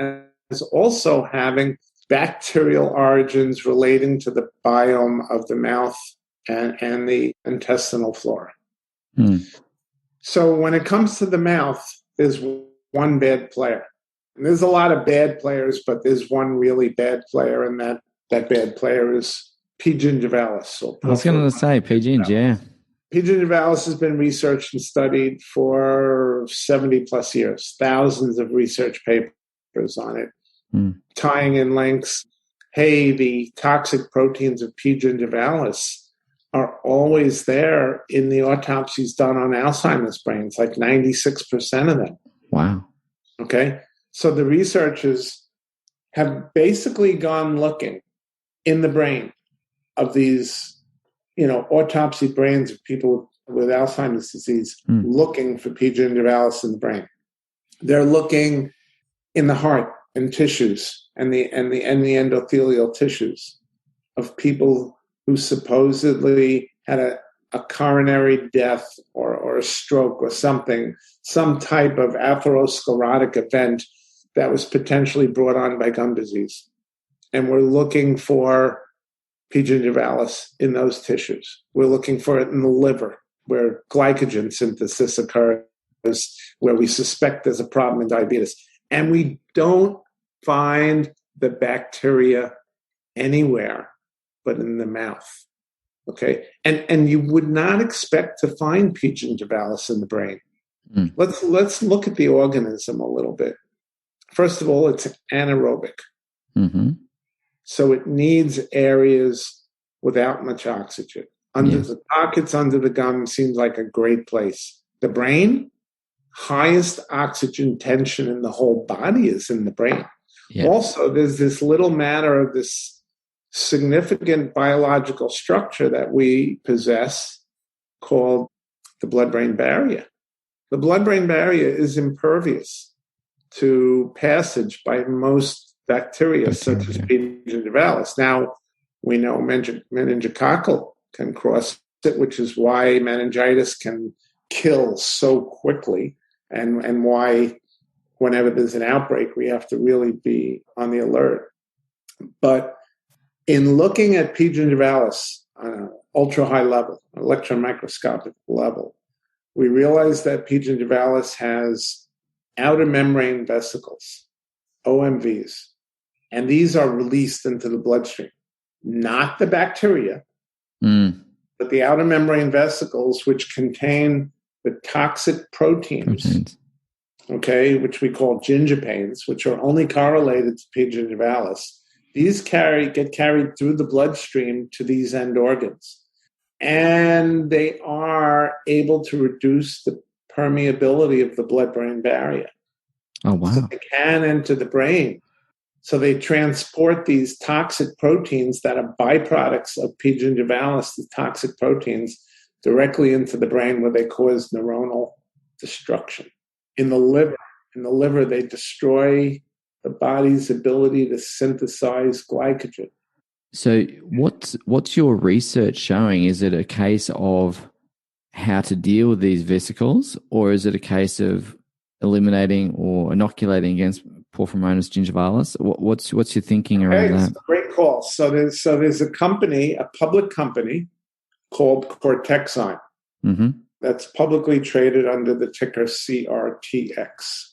as also having bacterial origins relating to the biome of the mouth and the intestinal flora. So when it comes to the mouth, there's one bad player. And there's a lot of bad players, but there's one really bad player, and that bad player is P. gingivalis. I was going to say P. gingivalis, yeah. P. gingivalis has been researched and studied for 70 plus years, thousands of research papers on it, tying in links. Hey, the toxic proteins of P. gingivalis are always there in the autopsies done on Alzheimer's brains, like 96% of them. Wow. Okay. So the researchers have basically gone looking in the brain of these, autopsy brains of people with Alzheimer's disease, looking for P. gingivalis in the brain. They're looking in the heart and tissues and the endothelial tissues of people who supposedly had a coronary death or a stroke or something, some type of atherosclerotic event that was potentially brought on by gum disease. And we're looking for P. gingivalis in those tissues. We're looking for it in the liver, where glycogen synthesis occurs, where we suspect there's a problem in diabetes. And we don't find the bacteria anywhere but in the mouth. Okay? And you would not expect to find P. gingivalis in the brain. Let's look at the organism a little bit. First of all, it's anaerobic. So it needs areas without much oxygen. The pockets under the gum seems like a great place. The brain, highest oxygen tension in the whole body is in the brain. Also, there's this little matter of this significant biological structure that we possess called the blood-brain barrier. The blood-brain barrier is impervious to passage by most bacteria such as P. gingivalis. Now, we know meningococcal can cross it, which is why meningitis can kill so quickly, and why whenever there's an outbreak, we have to really be on the alert. But in looking at P. gingivalis on an ultra-high level, electron microscopic level, we realize that P. gingivalis has outer membrane vesicles, OMVs, and these are released into the bloodstream. Not the bacteria, but the outer membrane vesicles, which contain the toxic proteins, okay, which we call gingipains, which are only correlated to P. gingivalis. These get carried through the bloodstream to these end organs. And they are able to reduce the permeability of the blood-brain barrier. Oh, wow. So they can enter the brain. So they transport these toxic proteins that are byproducts of P. gingivalis, the toxic proteins, directly into the brain where they cause neuronal destruction. In the liver, In the liver, they destroy the body's ability to synthesize glycogen. So what's your research showing? Is it a case of how to deal with these vesicles, or is it a case of eliminating or inoculating against Porphyromonas gingivalis? What's your thinking around that? It's a great call. So there's a company, a public company called Cortexine, that's publicly traded under the ticker CRTX.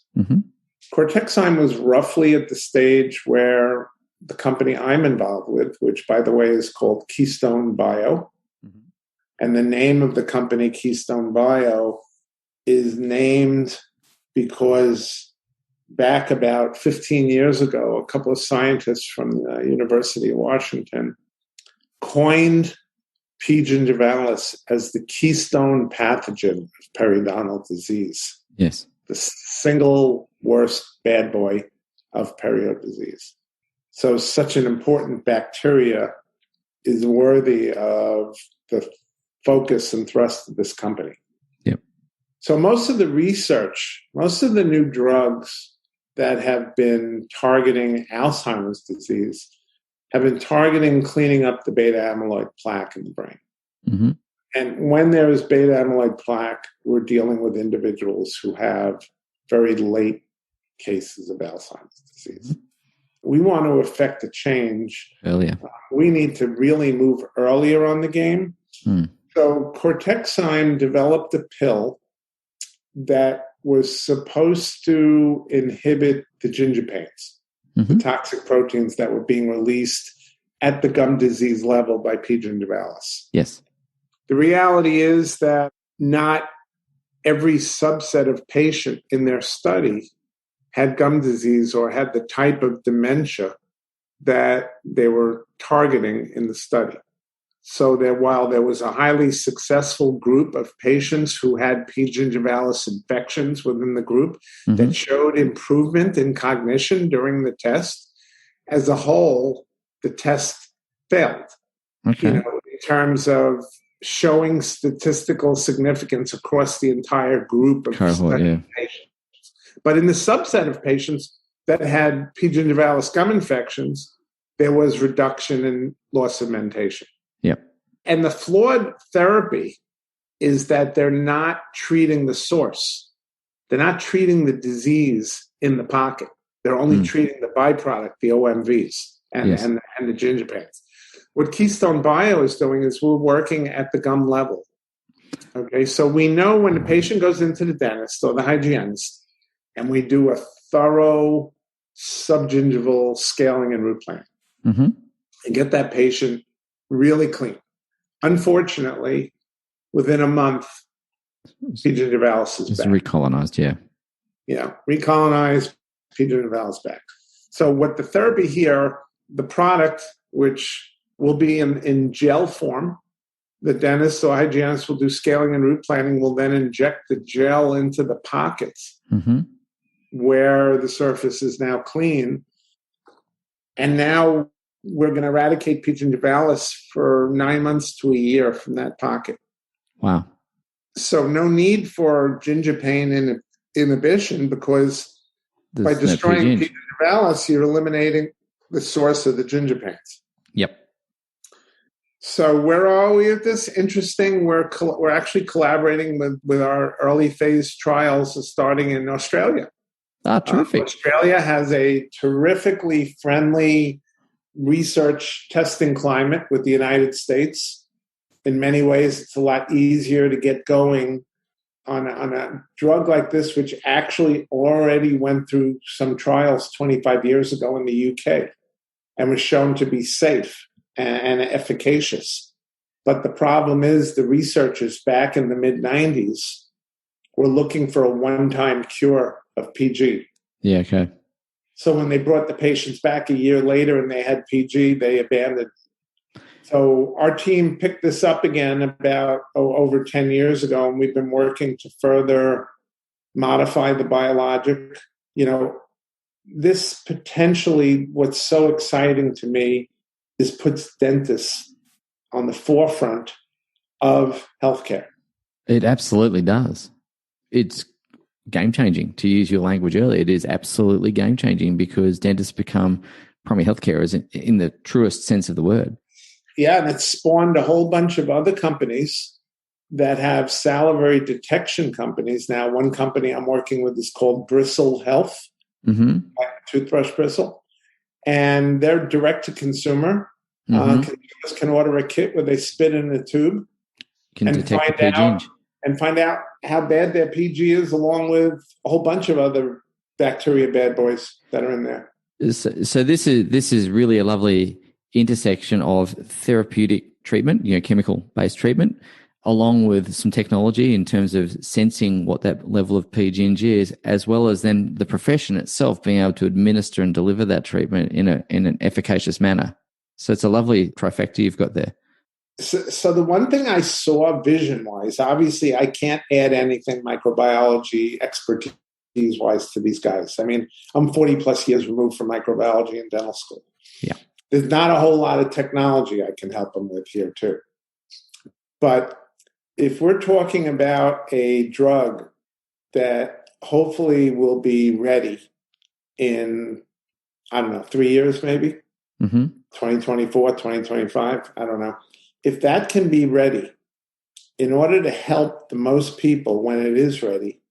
Cortexine was roughly at the stage where the company I'm involved with, which by the way is called Keystone Bio, and the name of the company Keystone Bio is named because back about 15 years ago, a couple of scientists from the University of Washington coined P. gingivalis as the keystone pathogen of periodontal disease. Yes. The single worst bad boy of period disease. So such an important bacteria is worthy of the focus and thrust of this company. Yep. So most of the research, most of the new drugs that have been targeting Alzheimer's disease have been targeting cleaning up the beta amyloid plaque in the brain. And when there is beta amyloid plaque, we're dealing with individuals who have very late cases of Alzheimer's disease. We want to affect a change earlier. We need to really move earlier on the game. So Cortexine developed a pill that was supposed to inhibit the gingipains, the toxic proteins that were being released at the gum disease level by P. gingivalis. Yes. The reality is that not every subset of patient in their study had gum disease or had the type of dementia that they were targeting in the study. So that while there was a highly successful group of patients who had P. gingivalis infections within the group that showed improvement in cognition during the test, as a whole, the test failed. In terms of showing statistical significance across the entire group of studied patients. But in the subset of patients that had P. gingivalis gum infections, there was reduction in loss of mentation. Yep. And the flawed therapy is that they're not treating the source. They're not treating the disease in the pocket. They're only treating the byproduct, the OMVs, and the gingipains. What Keystone Bio is doing is we're working at the gum level. Okay, so we know when the patient goes into the dentist or the hygienist, and we do a thorough subgingival scaling and root planning, and get that patient really clean. Unfortunately, within a month, P. gingivalis is back. Recolonized, recolonized, P. gingivalis back. So what the therapy here, the product, which will be in gel form, the dentist or hygienist will do scaling and root planning, will then inject the gel into the pockets where the surface is now clean. And now we're going to eradicate P. gingivalis for 9 months to a year from that pocket. Wow. So no need for gingipain inhibition because by destroying P. gingivalis, you're eliminating the source of the gingipains. Yep. So where are we at this? Interesting. We're actually collaborating with our early phase trials starting in Australia. Terrific. Australia has a terrifically friendly research testing climate with the United States. In many ways, it's a lot easier to get going on a drug like this, which actually already went through some trials 25 years ago in the UK and was shown to be safe and efficacious. But the problem is the researchers back in the mid-90s were looking for a one-time cure of PG. Yeah, okay. So when they brought the patients back a year later and they had PG, they abandoned. So our team picked this up again about over 10 years ago, and we've been working to further modify the biologic. This potentially, what's so exciting to me is puts dentists on the forefront of healthcare. It absolutely does. It's game-changing, to use your language earlier. It is absolutely game-changing because dentists become primary healthcare in the truest sense of the word. Yeah, and it's spawned a whole bunch of other companies that have salivary detection companies. Now, one company I'm working with is called Bristle Health, like toothbrush bristle, and they're direct to consumer. Consumers can order a kit where they spit in a tube and find out how bad their PG is, along with a whole bunch of other bacteria bad boys that are in there. So this is really a lovely intersection of therapeutic treatment, chemical-based treatment, along with some technology in terms of sensing what that level of PG is, as well as then the profession itself being able to administer and deliver that treatment in an efficacious manner. So it's a lovely trifecta you've got there. So the one thing I saw vision-wise, obviously I can't add anything microbiology expertise-wise to these guys. I mean, I'm 40 plus years removed from microbiology in dental school. Yeah. There's not a whole lot of technology I can help them with here too. But if we're talking about a drug that hopefully will be ready in, 3 years maybe, 2024, 2025, I don't know. If that can be ready, in order to help the most people when it is ready,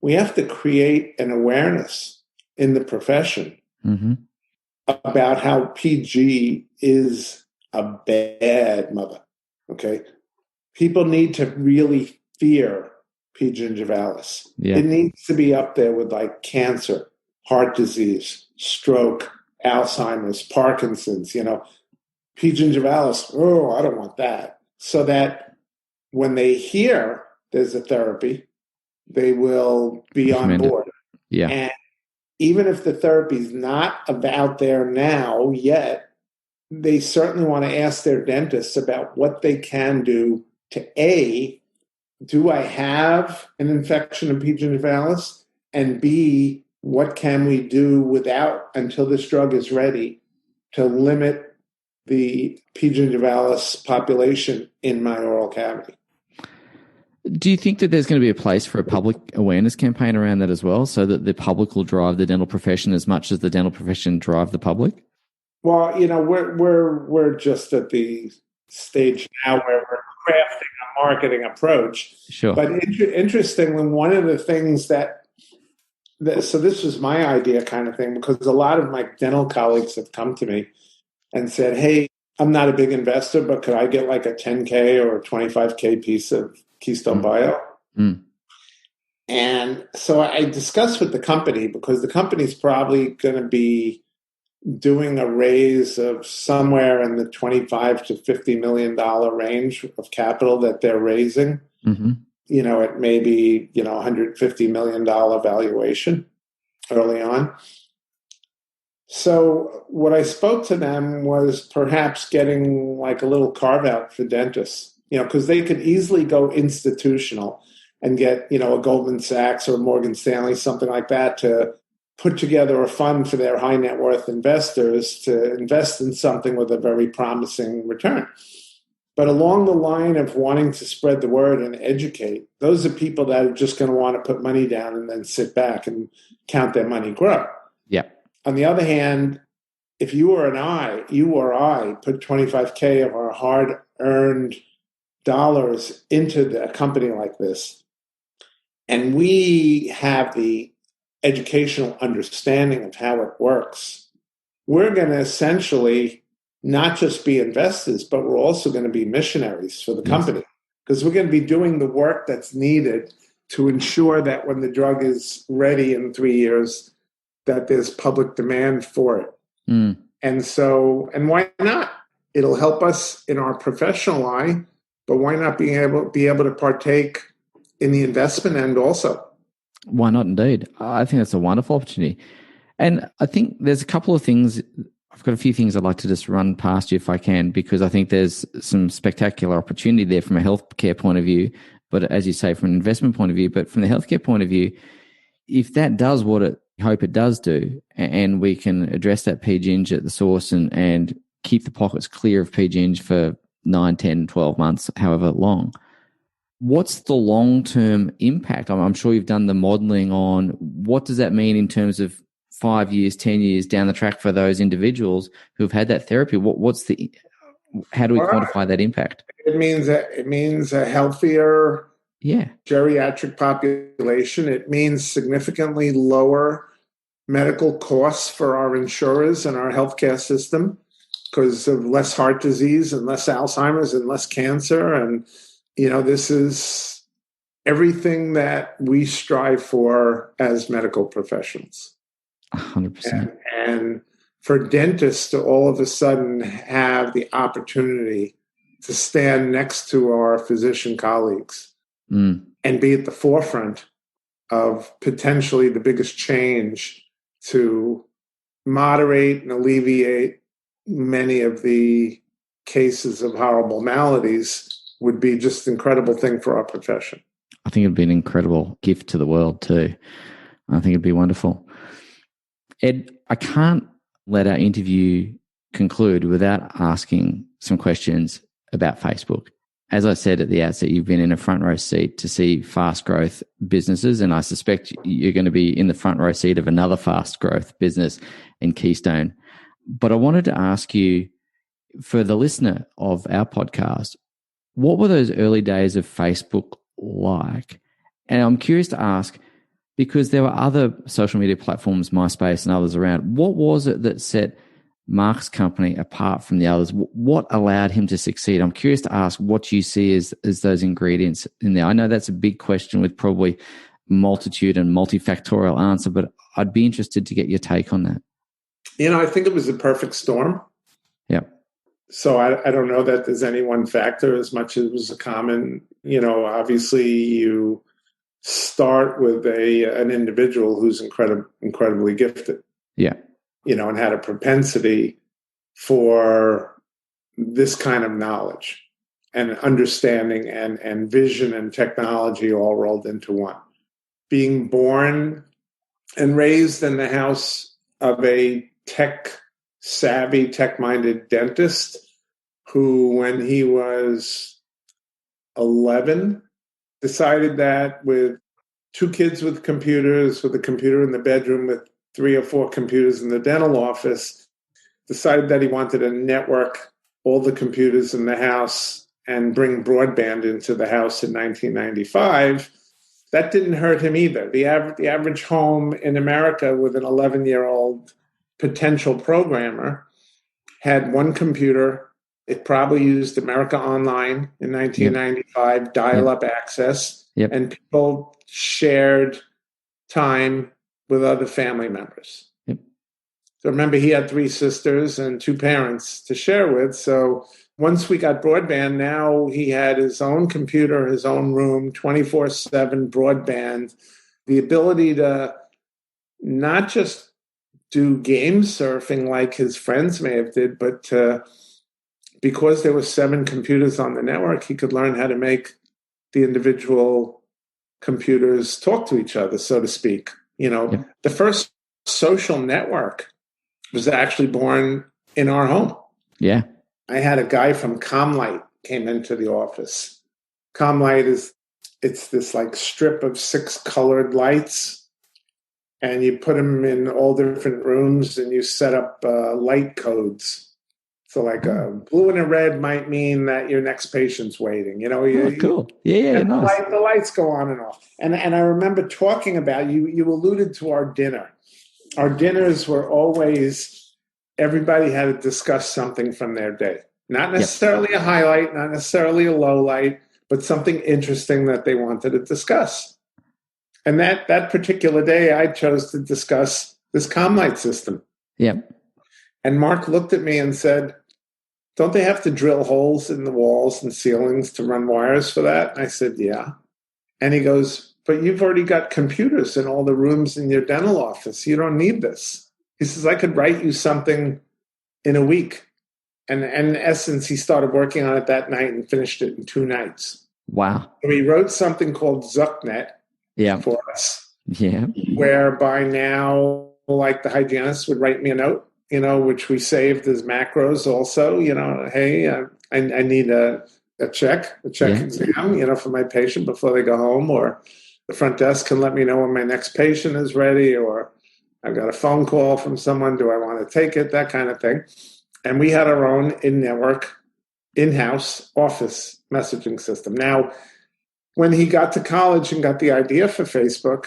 we have to create an awareness in the profession about how PG is a bad mother, okay? People need to really fear P. gingivalis. Yeah. It needs to be up there with like cancer, heart disease, stroke, Alzheimer's, Parkinson's, P. gingivalis, I don't want that. So that when they hear there's a therapy, they will be on board. Yeah. And even if the therapy is not out there now yet, they certainly want to ask their dentists about what they can do to A, do I have an infection of P. gingivalis? And B, what can we do without until this drug is ready to limit the P. gingivalis population in my oral cavity? Do you think that there's going to be a place for a public awareness campaign around that as well, so that the public will drive the dental profession as much as the dental profession drive the public? Well, we're just at the stage now where we're crafting a marketing approach. Sure. But interestingly, one of the things so this was my idea kind of thing, because a lot of my dental colleagues have come to me and said, hey, I'm not a big investor, but could I get like a 10K or a 25K piece of Keystone Bio? And so I discussed with the company, because the company's probably going to be doing a raise of somewhere in the $25 to $50 million range of capital that they're raising. It may be, $150 million valuation early on. So what I spoke to them was perhaps getting like a little carve out for dentists, because they could easily go institutional and get, a Goldman Sachs or Morgan Stanley, something like that, to put together a fund for their high net worth investors to invest in something with a very promising return. But along the line of wanting to spread the word and educate, those are people that are just going to want to put money down and then sit back and count their money grow. Yeah. On the other hand, if you or I put 25K of our hard-earned dollars into a company like this, and we have the educational understanding of how it works, we're going to essentially not just be investors, but we're also going to be missionaries for the company, because we're going to be doing the work that's needed to ensure that when the drug is ready in 3 years, that there's public demand for it. And why not? It'll help us in our professional line, but why not be able to partake in the investment end also? Why not, indeed? I think that's a wonderful opportunity. And I think there's a couple of things. I've got a few things I'd like to just run past you if I can, because I think there's some spectacular opportunity there from a healthcare point of view, but as you say, from an investment point of view. But from the healthcare point of view, if that does what it hope it does do, and we can address that P-Ginge at the source and keep the pockets clear of P-Ginge for 9, 10, 12 months, however long, What's the long-term impact? I'm sure you've done the modeling on what does that mean in terms of 5 years, 10 years down the track for those individuals who've had that therapy. How do we quantify that impact? It means a healthier Yeah. geriatric population. It means significantly lower medical costs for our insurers and our healthcare system because of less heart disease and less Alzheimer's and less cancer. And, this is everything that we strive for as medical professionals. 100%. And for dentists to all of a sudden have the opportunity to stand next to our physician colleagues and be at the forefront of potentially the biggest change to moderate and alleviate many of the cases of horrible maladies would be just an incredible thing for our profession. I think it'd be an incredible gift to the world too. I think it'd be wonderful. Ed, I can't let our interview conclude without asking some questions about Facebook. As I said at the outset, you've been in a front row seat to see fast growth businesses, and I suspect you're going to be in the front row seat of another fast growth business in Keystone. But I wanted to ask you, for the listener of our podcast, what were those early days of Facebook like? And I'm curious to ask, because there were other social media platforms, MySpace and others around, what was it that set Mark's company apart from the others? What allowed him to succeed? I'm curious to ask what you see as those ingredients in there. I know that's a big question with probably multitude and multifactorial answer, but I'd be interested to get your take on that. I think it was a perfect storm. Yeah. So I don't know that there's any one factor as much as it was a common, obviously you start with an individual who's incredibly gifted. Yeah. And had a propensity for this kind of knowledge and understanding and vision and technology all rolled into one. Being born and raised in the house of a tech-savvy, tech-minded dentist who, when he was 11, decided that with 2 kids with computers, with a computer in the bedroom, with 3 or 4 computers in the dental office, decided that he wanted to network all the computers in the house and bring broadband into the house in 1995. That didn't hurt him either. The average home in America with an 11-year-old potential programmer had 1 computer. It probably used America Online in 1995, dial-up access, and people shared time with other family members. Yep. So remember, he had 3 sisters and 2 parents to share with. So once we got broadband, now he had his own computer, his own room, 24/7 broadband, the ability to not just do game surfing like his friends may have did, but because there were 7 computers on the network, he could learn how to make the individual computers talk to each other, so to speak. The first social network was actually born in our home. Yeah. I had a guy from Comlight came into the office. Comlight it's this like strip of 6 colored lights, and you put them in all different rooms and you set up light codes. So like a blue and a red might mean that your next patient's waiting. Cool. Yeah, nice. The lights go on and off. And I remember talking about, you alluded to our dinner. Our dinners were always, everybody had to discuss something from their day. Not necessarily a highlight, not necessarily a low light, but something interesting that they wanted to discuss. And that particular day, I chose to discuss this Comlight system. Yep. And Mark looked at me and said, "Don't they have to drill holes in the walls and ceilings to run wires for that?" And I said, "Yeah." And he goes, "But you've already got computers in all the rooms in your dental office. You don't need this." He says, "I could write you something in a week." And in essence, he started working on it that night and finished it in 2 nights. Wow. So he wrote something called Zucknet for us. Yeah. Whereby now, like the hygienist would write me a note, which we saved as macros also, hey, I need a check exam, for my patient before they go home, or the front desk can let me know when my next patient is ready, or I've got a phone call from someone. Do I want to take it? That kind of thing. And we had our own in-network, in-house office messaging system. Now, when he got to college and got the idea for Facebook,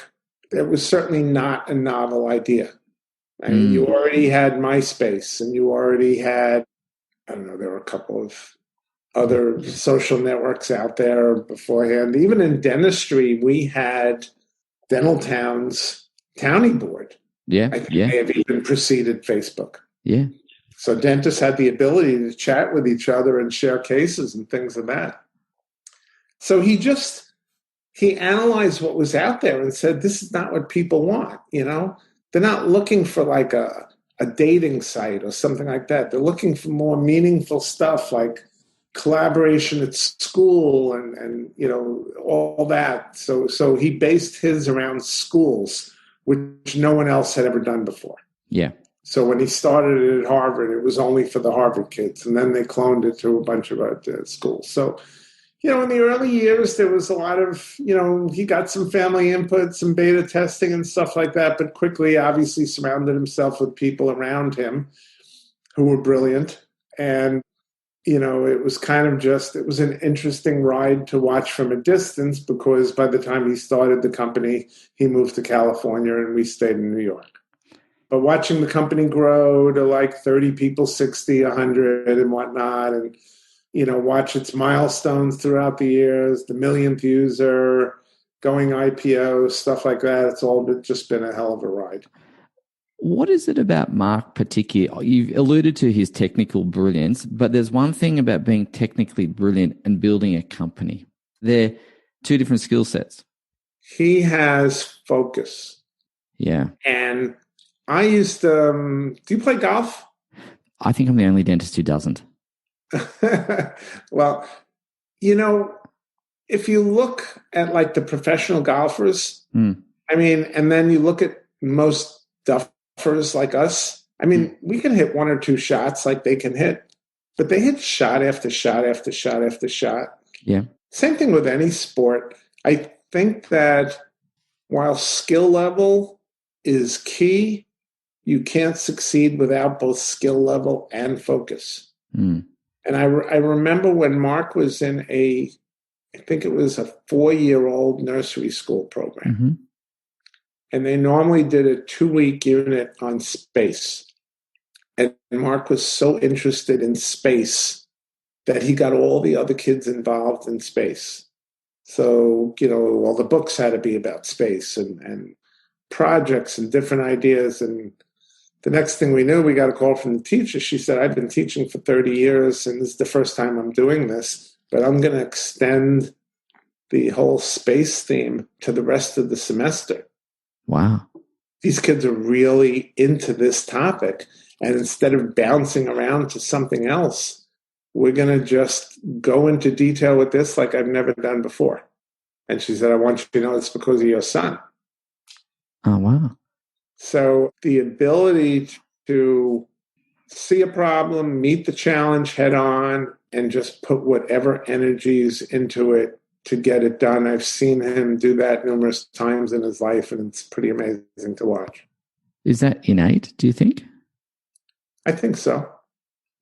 it was certainly not a novel idea. I mean, you already had MySpace, and you already had, I don't know, there were a couple of other social networks out there beforehand. Even in dentistry, we had Dental Town's Townie Board. Yeah, I think may have even preceded Facebook. Yeah. So dentists had the ability to chat with each other and share cases and things like that. So he analyzed what was out there and said, this is not what people want, They're not looking for like a dating site or something like that. They're looking for more meaningful stuff like collaboration at school and all that. So he based his around schools, which no one else had ever done before. Yeah. So when he started it at Harvard, it was only for the Harvard kids, and then they cloned it to a bunch of schools. So, in the early years, there was a lot of, he got some family input, some beta testing and stuff like that, but quickly, obviously, surrounded himself with people around him who were brilliant. And, it was kind of it was an interesting ride to watch from a distance, because by the time he started the company, he moved to California and we stayed in New York. But watching the company grow to like 30 people, 60, 100 and whatnot, and, watch its milestones throughout the years, the millionth user, going IPO, stuff like that. It's all just been a hell of a ride. What is it about Mark particularly? You've alluded to his technical brilliance, but there's one thing about being technically brilliant and building a company. They're two different skill sets. He has focus. Yeah. And I used to, do you play golf? I think I'm the only dentist who doesn't. Well, if you look at like the professional golfers, I mean, and then you look at most duffers like us, I mean, we can hit one or two shots like they can hit, but they hit shot after shot after shot after shot. Yeah. Same thing with any sport. I think that while skill level is key, you can't succeed without both skill level and focus. And I remember when Mark was in I think it was a 4-year-old nursery school program. Mm-hmm. And they normally did a 2-week unit on space. And Mark was so interested in space that he got all the other kids involved in space. So, all the books had to be about space and projects and different ideas. And the next thing we knew, we got a call from the teacher. She said, I've been teaching for 30 years, and this is the first time I'm doing this, but I'm going to extend the whole space theme to the rest of the semester. Wow. These kids are really into this topic. And instead of bouncing around to something else, we're going to just go into detail with this like I've never done before. And she said, I want you to know it's because of your son. Oh, wow. So the ability to see a problem, meet the challenge head on, and just put whatever energies into it to get it done. I've seen him do that numerous times in his life, and it's pretty amazing to watch. Is that innate, do you think? I think so.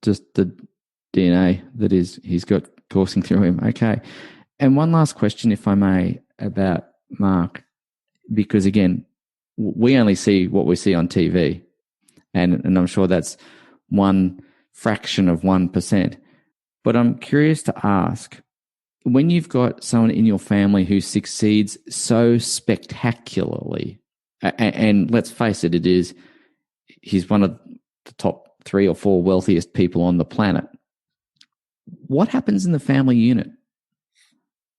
Just the DNA that he's got coursing through him. Okay. And one last question, if I may, about Mark, because again, we only see what we see on TV, and I'm sure that's one fraction of 1%. But I'm curious to ask, when you've got someone in your family who succeeds so spectacularly, and let's face it, he's one of the top 3 or 4 wealthiest people on the planet, what happens in the family unit?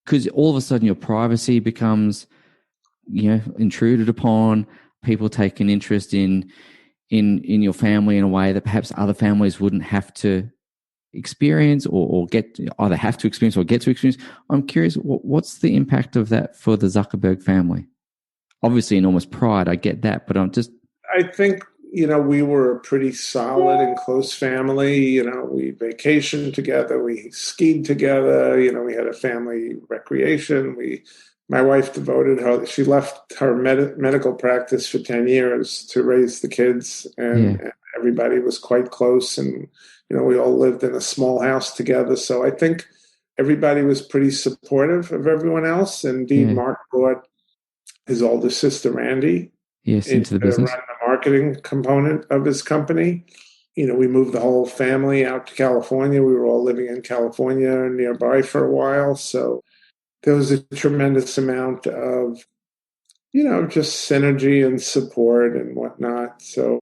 Because all of a sudden your privacy becomes, intruded upon. People take an interest in your family in a way that perhaps other families wouldn't have to experience or either have to experience or get to experience. I'm curious, what's the impact of that for the Zuckerberg family? Obviously enormous pride, I get that, but I think we were a pretty solid and close family. We vacationed together, we skied together, we had a family recreation. My wife she left her medical practice for 10 years to raise the kids, and everybody was quite close. And, we all lived in a small house together. So I think everybody was pretty supportive of everyone else. And indeed, Mark brought his older sister, Randy, into the business, run the marketing component of his company. We moved the whole family out to California. We were all living in California nearby for a while. So there was a tremendous amount of, just synergy and support and whatnot. So,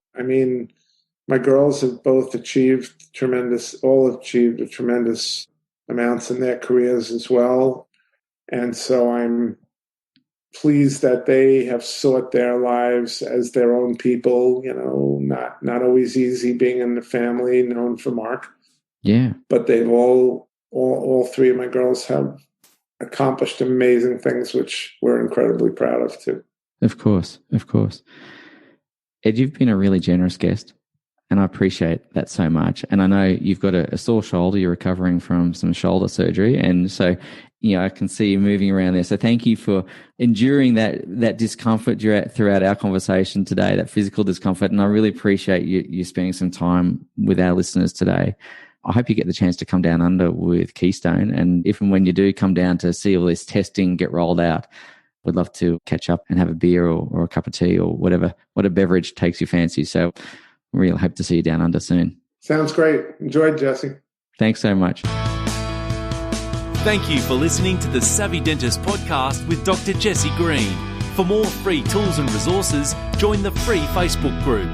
my girls have both achieved tremendous amounts in their careers as well. And so I'm pleased that they have sought their lives as their own people, not always easy being in the family known for Mark. Yeah. But they've all three of my girls have accomplished amazing things, which we're incredibly proud of too. Of course. Ed, you've been a really generous guest, and I appreciate that so much. And I know you've got a sore shoulder. You're recovering from some shoulder surgery. And so, I can see you moving around there. So thank you for enduring that discomfort throughout our conversation today, that physical discomfort. And I really appreciate you spending some time with our listeners today. I hope you get the chance to come down under with Keystone. And if and when you do come down to see all this testing get rolled out, we'd love to catch up and have a beer or a cup of tea or what a beverage takes your fancy. So really hope to see you down under soon. Sounds great. Enjoyed, Jesse. Thanks so much. Thank you for listening to the Savvy Dentist podcast with Dr. Jesse Green. For more free tools and resources, join the free Facebook group.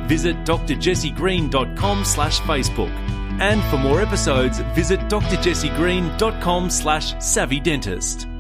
Visit drjessegreen.com/Facebook. And for more episodes, visit drjessegreen.com/savvydentist.